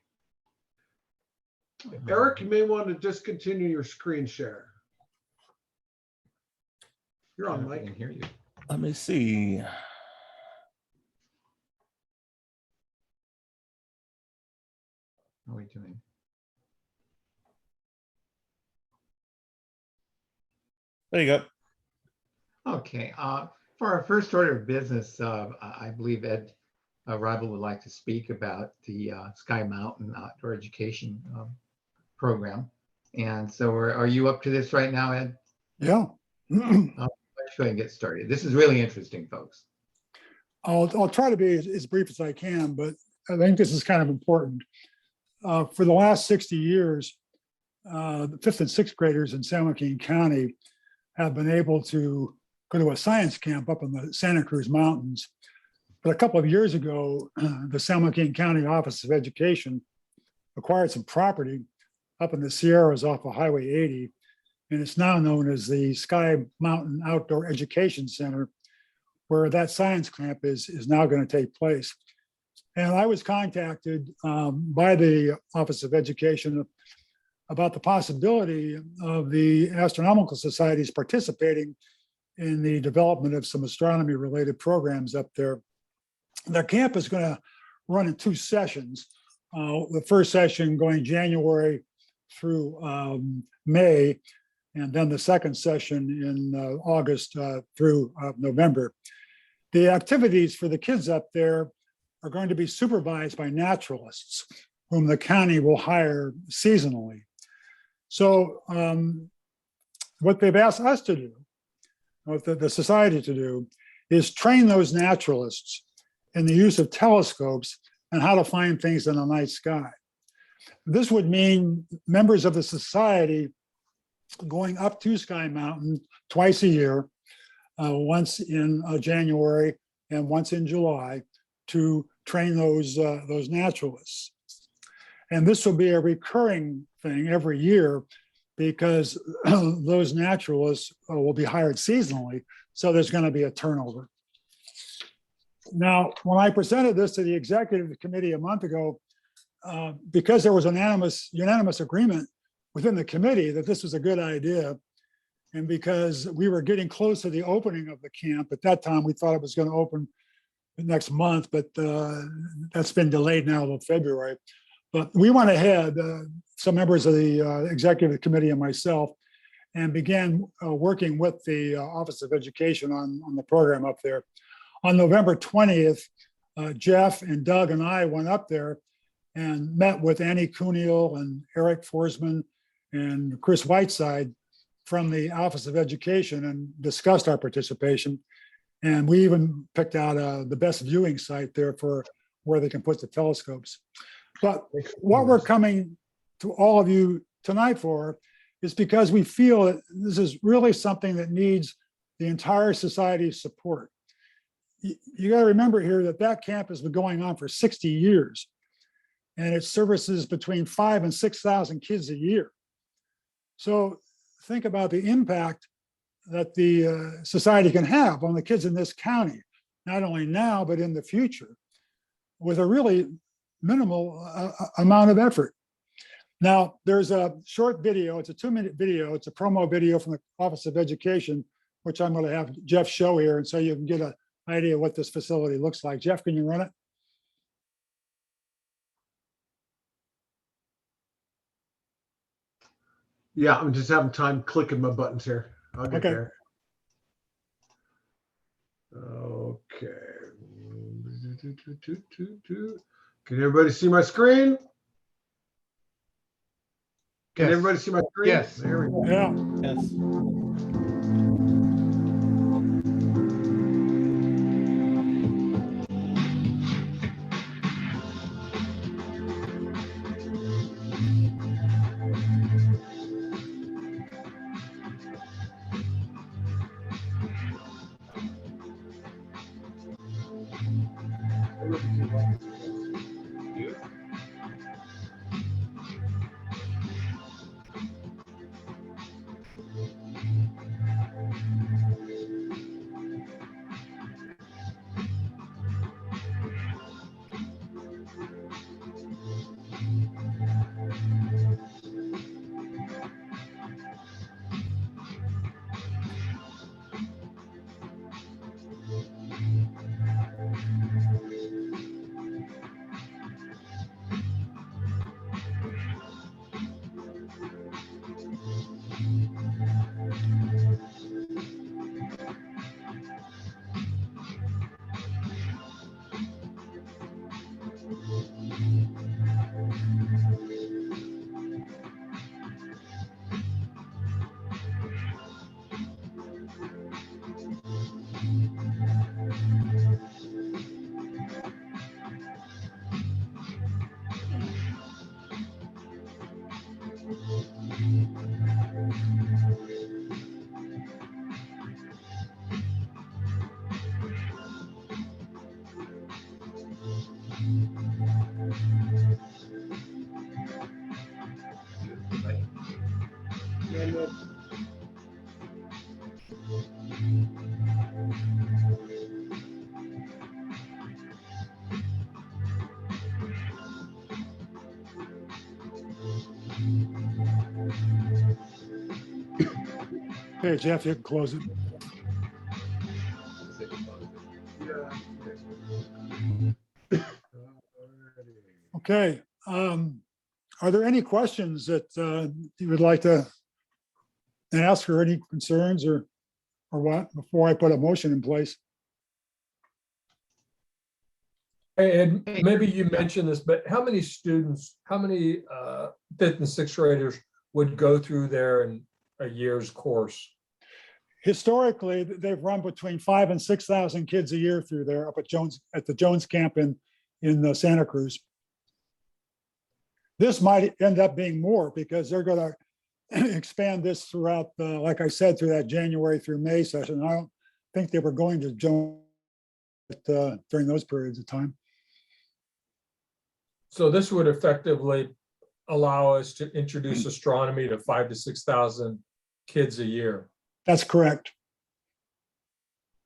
Eric, you may want to discontinue your screen share. You're I on don't know if I mic. can hear you. Let me see. How are we doing? There you go. Okay, for our first order of business, I believe Ed Rival would like to speak about the Sky Mountain Outdoor Education program. And so are you up to this right now, Ed? Yeah. Let's go ahead and get started. This is really interesting, folks. I'll try to be as brief as I can, but I think this is kind of important. For the last 60 years, the fifth and sixth graders in San Joaquin County have been able to go to a science camp up in the Santa Cruz Mountains. But a couple of years ago, the San Joaquin County Office of Education acquired some property up in the Sierras off of Highway 80, and it's now known as the Sky Mountain Outdoor Education Center, where that science camp is now going to take place. And I was contacted by the Office of Education about the possibility of the Astronomical Societies participating in the development of some astronomy related programs up there. The camp is going to run in 2 sessions. The first session going January through May, and then the second session in August through November. The activities for the kids up there are going to be supervised by naturalists whom the county will hire seasonally. So what they've asked us to do, what the society to do, is train those naturalists in the use of telescopes and how to find things in the night sky. This would mean members of the society going up to Sky Mountain twice a year, once in January and once in July, to train those naturalists. And this will be a recurring thing every year because those naturalists will be hired seasonally. So there's going to be a turnover. Now, when I presented this to the executive committee a month ago, because there was unanimous agreement within the committee that this was a good idea, and because we were getting close to the opening of the camp, at that time we thought it was going to open next month, but that's been delayed now till February. But we went ahead, some members of the executive committee and myself, and began working with the Office of Education on the program up there. On November 20th, Jeff and Doug and I went up there and met with Annie Cuniel and Eric Forsman and Chris Whiteside from the Office of Education and discussed our participation. And we even picked out the best viewing site there for where they can put the telescopes. But what we're coming to all of you tonight for is because we feel that this is really something that needs the entire society's support. You got to remember here that that camp has been going on for 60 years, and it services between 5,000 and 6,000 kids a year. So think about the impact that the society can have on the kids in this county, not only now, but in the future, with a really minimal amount of effort. Now, there's a short video, it's a 2-minute video, it's a promo video from the Office of Education, which I'm going to have Jeff show here, and so you can get an idea of what this facility looks like. Jeff, can you run it? Yeah, I'm just having time clicking my buttons here. I'll get Okay. there. Okay. Can everybody see my screen? Can Yes. everybody see my screen? Yes. There we go. Yeah. Yes. Okay, Jeff, you can close it. Yeah. Okay. Are there any questions that you would like to ask, or any concerns, or what, before I put a motion in place? And maybe you mentioned this, but how many students, how many fifth and sixth graders would go through there in a year's course? Historically, they've run between 5,000 and 6,000 kids a year through there up at the Jones camp in Santa Cruz. This might end up being more because they're going to expand this throughout, like I said, through that January through May session. I don't think they were going to Jones during those periods of time. So this would effectively allow us to introduce astronomy to 5,000 to 6,000 kids a year. That's correct.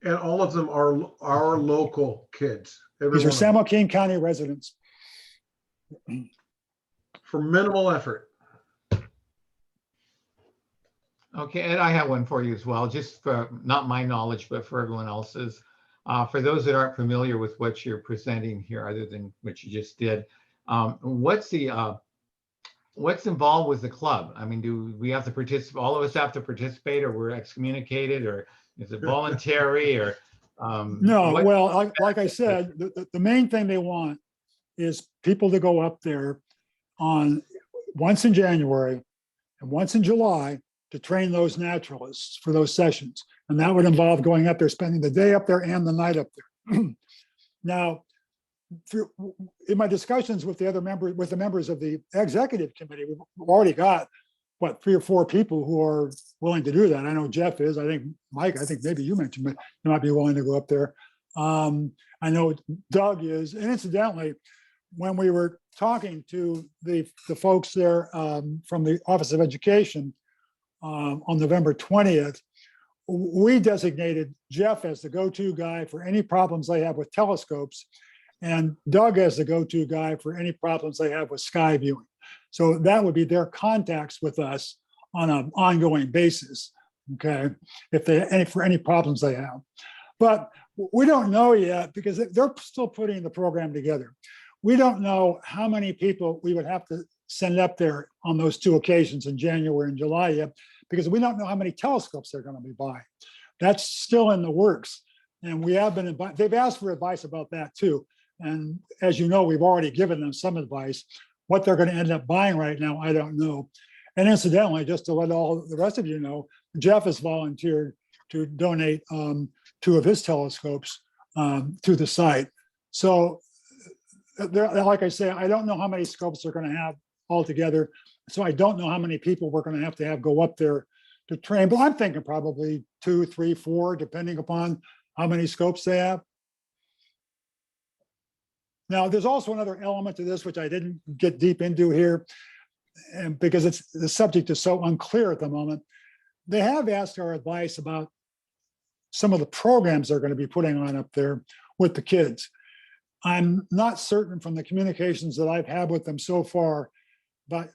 And all of them are our local kids. Every These are one of San them, Joaquin County residents. for minimal effort. Okay, and I have one for you as well, just for not my knowledge, but for everyone else's. For those that aren't familiar with what you're presenting here, other than what you just did, what's involved with the club? I mean, do we have to participate? All of us have to participate, or we're excommunicated, or is it voluntary, or? No, what- well, like I said, the main thing they want is people to go up there on once in January and once in July to train those naturalists for those sessions. And that would involve going up there, spending the day up there and the night up there. Now, in my discussions with the members of the executive committee, we've already got, what, 3 or 4 people who are willing to do that. I know Jeff is, I think Mike, I think maybe you mentioned, but you might be willing to go up there. I know Doug is, and incidentally, when we were talking to the folks there from the Office of Education on November 20th, we designated Jeff as the go-to guy for any problems they have with telescopes, and Doug as the go-to guy for any problems they have with sky viewing. So that would be their contacts with us on an ongoing basis, okay, for any problems they have. But we don't know yet because they're still putting the program together. We don't know how many people we would have to send up there on those 2 occasions in January and July yet, because we don't know how many telescopes they're going to be buying. That's still in the works. And we have been, they've asked for advice about that too. And as you know, we've already given them some advice. What they're going to end up buying right now, I don't know. And incidentally, just to let all the rest of you know, Jeff has volunteered to donate 2 of his telescopes to the site. So like I say, I don't know how many scopes they're going to have altogether. So I don't know how many people we're going to have go up there to train, but I'm thinking probably 2, 3, 4, depending upon how many scopes they have. Now, there's also another element to this, which I didn't get deep into here, and because the subject is so unclear at the moment. They have asked our advice about some of the programs they're going to be putting on up there with the kids. I'm not certain from the communications that I've had with them so far, but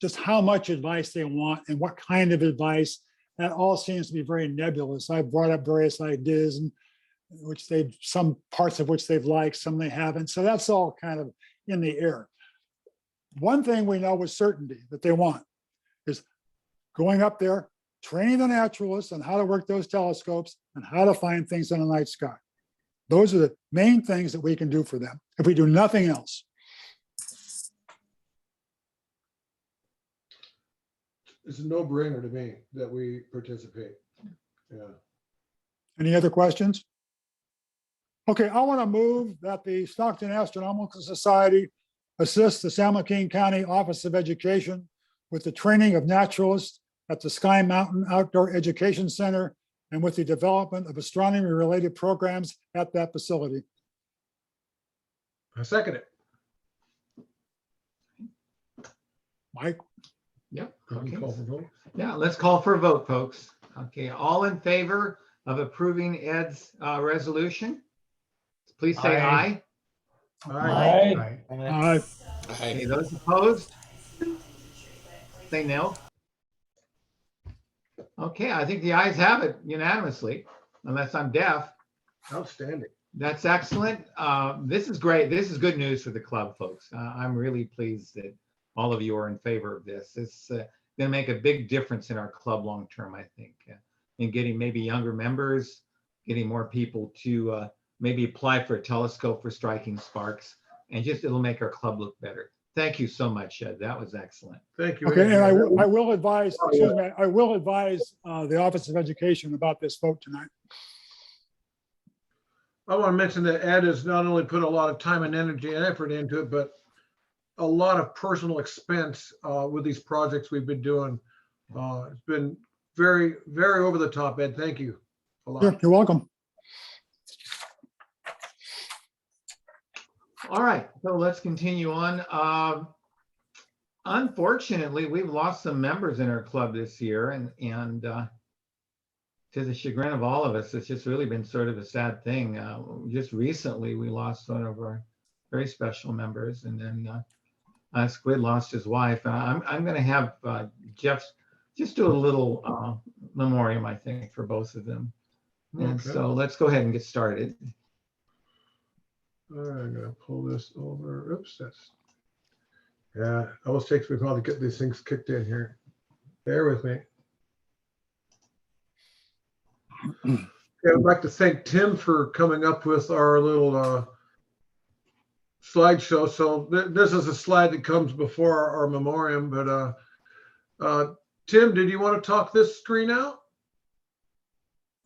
just how much advice they want and what kind of advice. That all seems to be very nebulous. I've brought up various ideas, and some parts of which they've liked, some they haven't. So that's all kind of in the air. One thing we know with certainty that they want is going up there, training the naturalists on how to work those telescopes and how to find things in the night sky. Those are the main things that we can do for them if we do nothing else. It's a no-brainer to me that we participate. Yeah. Any other questions? Okay, I want to move that the Stockton Astronomical Society assist the San Joaquin County Office of Education with the training of naturalists at the Sky Mountain Outdoor Education Center and with the development of astronomy-related programs at that facility. I second it. Mike? Yep. You Okay. can call for vote. Yeah, let's call for a vote, folks. Okay, all in favor of approving Ed's resolution? Please say aye. All right. Aye. Okay, those opposed? Say no. Okay, I think the ayes have it unanimously, unless I'm deaf. Outstanding. That's excellent. This is great. This is good news for the club, folks. I'm really pleased that all of you are in favor of this. It's going to make a big difference in our club long term, I think, in getting maybe younger members, getting more people to maybe apply for a telescope for striking sparks, and just it'll make our club look better. Thank you so much, Ed. That was excellent. Thank you. Okay, Ed. and Yeah, that I will advise, excuse me, I will advise the Office of Education about this vote tonight. I want to mention that Ed has not only put a lot of time and energy and effort into it, but a lot of personal expense with these projects we've been doing. It's been very, very over the top, Ed. Thank you a lot. You're welcome. All right, so let's continue on. Unfortunately, we've lost some members in our club this year, and to the chagrin of all of us, it's just really been sort of a sad thing. Just recently, we lost one of our very special members, and then Squid lost his wife. I'm going to have Jeff just do a little memoriam, I think, for both of them. And Okay. so let's go ahead and get started. All right, I'm gonna pull this over. Oops, that's, yeah, it always takes me a while to get these things kicked in here. Bear with me. Okay, I'd like to thank Tim for coming up with our little slideshow. So this is a slide that comes before our memoriam, but Tim, did you want to talk this screen out?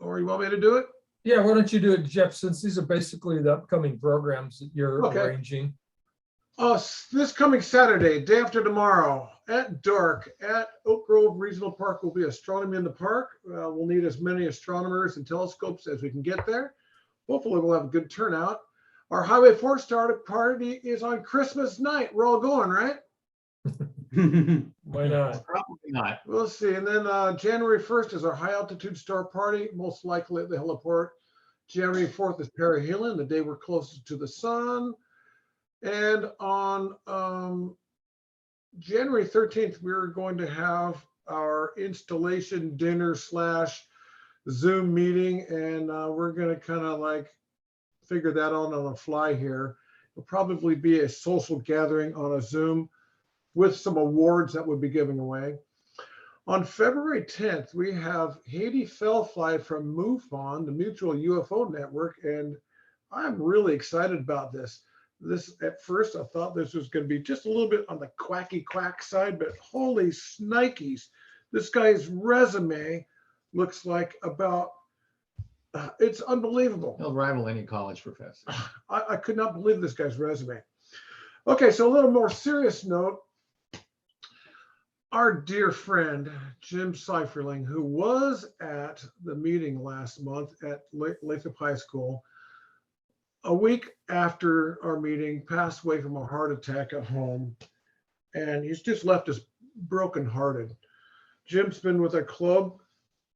Or you want me to do it? Yeah, why don't you do it, Jeff, since these are basically the upcoming programs that you're Okay. arranging. This coming Saturday, day after tomorrow, at dark, at Oak Grove Regional Park will be astronomy in the park. We'll need as many astronomers and telescopes as we can get there. Hopefully we'll have a good turnout. Our Highway 4 startup party is on Christmas night. We're all going, right? Why not? Probably not. We'll see. And then January 1st is our high altitude star party, most likely at the heliport. January 4th is perihelion, the day we're closest to the sun. And on January 13th, we're going to have our installation dinner / Zoom meeting, and we're going to kind of like figure that out on the fly here. It'll probably be a social gathering on a Zoom with some awards that we'll be giving away. On February 10th, we have Haiti Fellfly from MUFON, the Mutual UFO Network, and I'm really excited about this. At first, I thought this was going to be just a little bit on the quacky quack side, but holy snikes, this guy's resume looks like about, it's unbelievable. He'll rival any college professor. I could not believe this guy's resume. Okay, so a little more serious note. Our dear friend, Jim Seiferling, who was at the meeting last month at Lathrop High School, a week after our meeting, passed away from a heart attack at home. And he's just left us brokenhearted. Jim's been with our club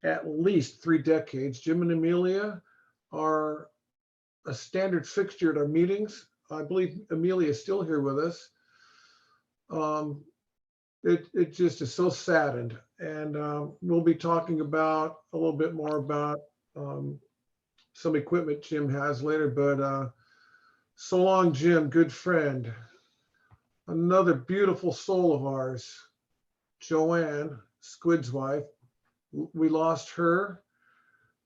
at least 3 decades. Jim and Amelia are a standard fixture at our meetings. I believe Amelia is still here with us. It just is so saddened. And we'll be talking about a little bit more about some equipment Jim has later, but so long, Jim, good friend. Another beautiful soul of ours, Joanne, Squid's wife. We lost her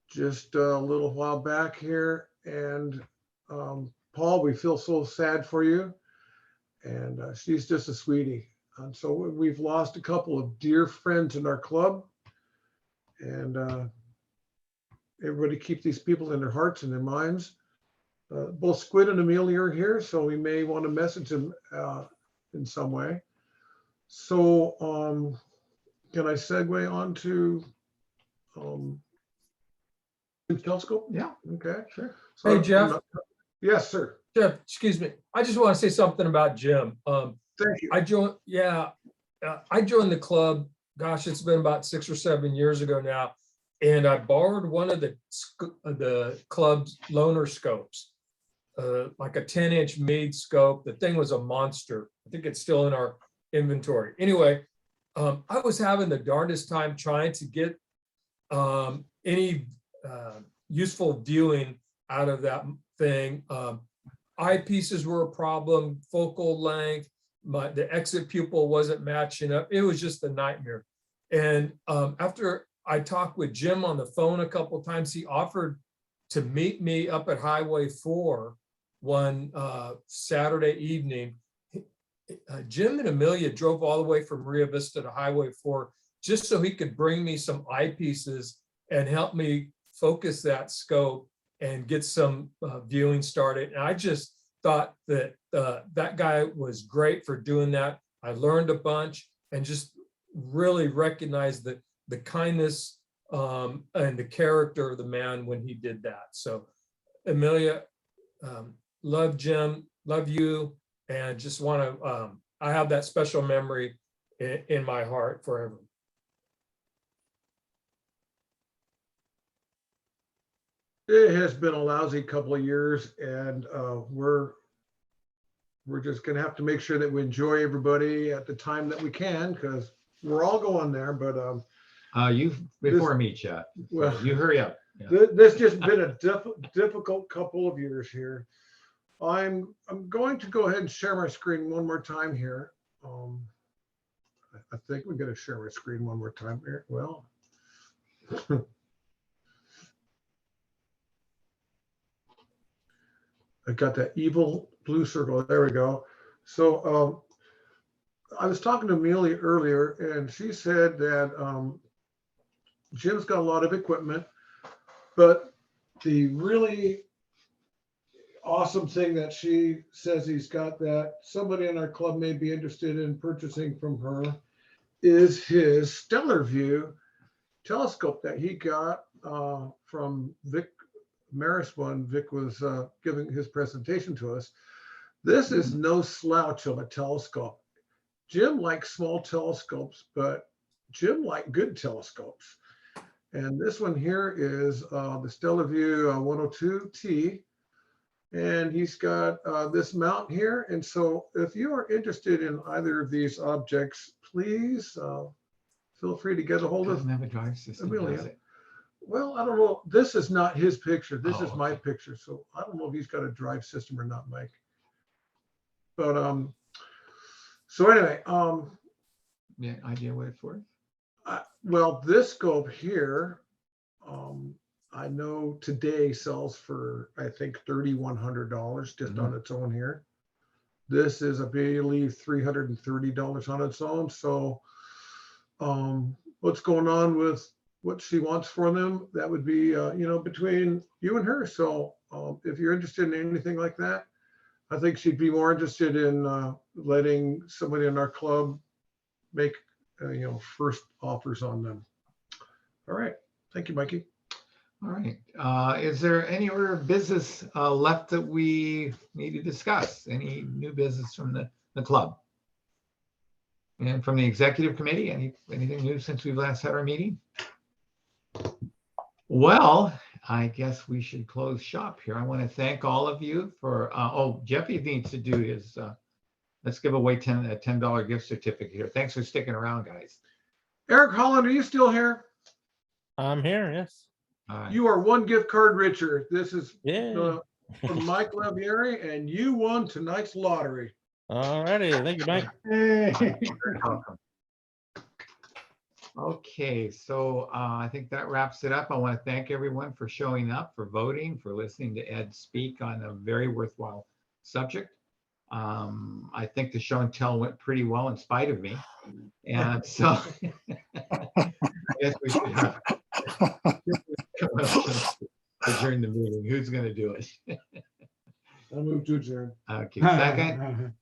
just a little while back here. And Paul, we feel so sad for you. And she's just a sweetie. And so we've lost a couple of dear friends in our club. And everybody keep these people in their hearts and their minds. Both Squid and Amelia are here, so we may want to message them in some way. So can I segue on to telescope? Yeah, Okay. sure. So, Hey, Jeff. Yes, sir. Jeff, excuse me. I just want to say something about Jim. Thank you. I joined the club. Gosh, it's been about 6 or 7 years ago now, and I borrowed one of the club's loaner scopes, like a 10-inch Meade scope. The thing was a monster. I think it's still in our inventory. Anyway, I was having the darndest time trying to get any useful viewing out of that thing. Eyepieces were a problem, focal length, the exit pupil wasn't matching up. It was just a nightmare. And after I talked with Jim on the phone a couple of times, he offered to meet me up at Highway 4 one Saturday evening. Jim and Amelia drove all the way from Rio Vista to Highway 4 just so he could bring me some eyepieces and help me focus that scope and get some viewing started. And I just thought that that guy was great for doing that. I learned a bunch and just really recognized the kindness and the character of the man when he did that. So Amelia, love Jim, love you, and just want to, I have that special memory in my heart forever. It has been a lousy couple of years, and we're just gonna have to make sure that we enjoy everybody at the time that we can, because we're all going there. But Before me, Chet, well, you hurry up. Yeah. this just been a difficult couple of years here. I'm going to go ahead and share my screen one more time here. I think we're gonna share my screen one more time here. Well. I got that evil blue circle. There we go. So I was talking to Amelia earlier, and she said that Jim's got a lot of equipment, but the really awesome thing that she says he's got that somebody in our club may be interested in purchasing from her is his Stellar View telescope that he got from Vic Maris when Vic was giving his presentation to us. This is no slouch of a telescope. Jim likes small telescopes, but Jim liked good telescopes. And this one here is the Stellar View 102T. And he's got this mount here. And so if you are interested in either of these objects, please feel free to get a hold of Doesn't have a drive system, Amelia. does it? Well, I don't know. This is not his picture. This Oh, is my okay. picture. So I don't know if he's got a drive system or not, Mike. But so anyway, Yeah, idea what it's worth? well, this scope here, I know today sells for, I think, $3,100 just on its own here. This is, I believe, $330 on its own. So what's going on with what she wants for them, that would be, you know, between you and her. So if you're interested in anything like that, I think she'd be more interested in letting somebody in our club make, you know, first offers on them. All right. Thank you, Mikey. All right. Is there any other business left that we need to discuss? Any new business from the club? And from the executive committee, anything new since we last had our meeting? Well, I guess we should close shop here. I want to thank all of you for, oh, Jeffy needs to do his, let's give away a $10 gift certificate here. Thanks for sticking around, guys. Eric Holland, are you still here? I'm here, yes. All right. You are one gift card richer. This is Yeah. from Mike Lavieri, and you won tonight's lottery. All righty. Thank you, Mike. Hey. You're welcome. Okay, so I think that wraps it up. I want to thank everyone for showing up, for voting, for listening to Ed speak on a very worthwhile subject. I think the show and tell went pretty well in spite of me. And so I guess we should have adjourn the meeting. Who's going to do it? I'll move to adjourn. Okay, second.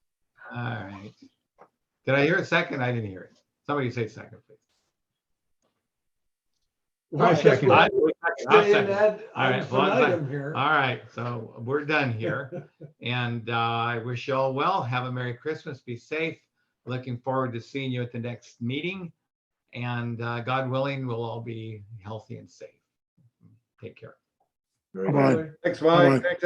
All right. Did I hear a second? I didn't hear it. Somebody say second, please. I second. I'll Stay in second. that All right, well, item here. All right, so we're done here. And I wish you all well. Have a Merry Christmas. Be safe. Looking forward to seeing you at the next meeting. And God willing, we'll all be healthy and safe. Take care. Very Bye-bye. good. Thanks, Bye-bye. Mike. Thanks,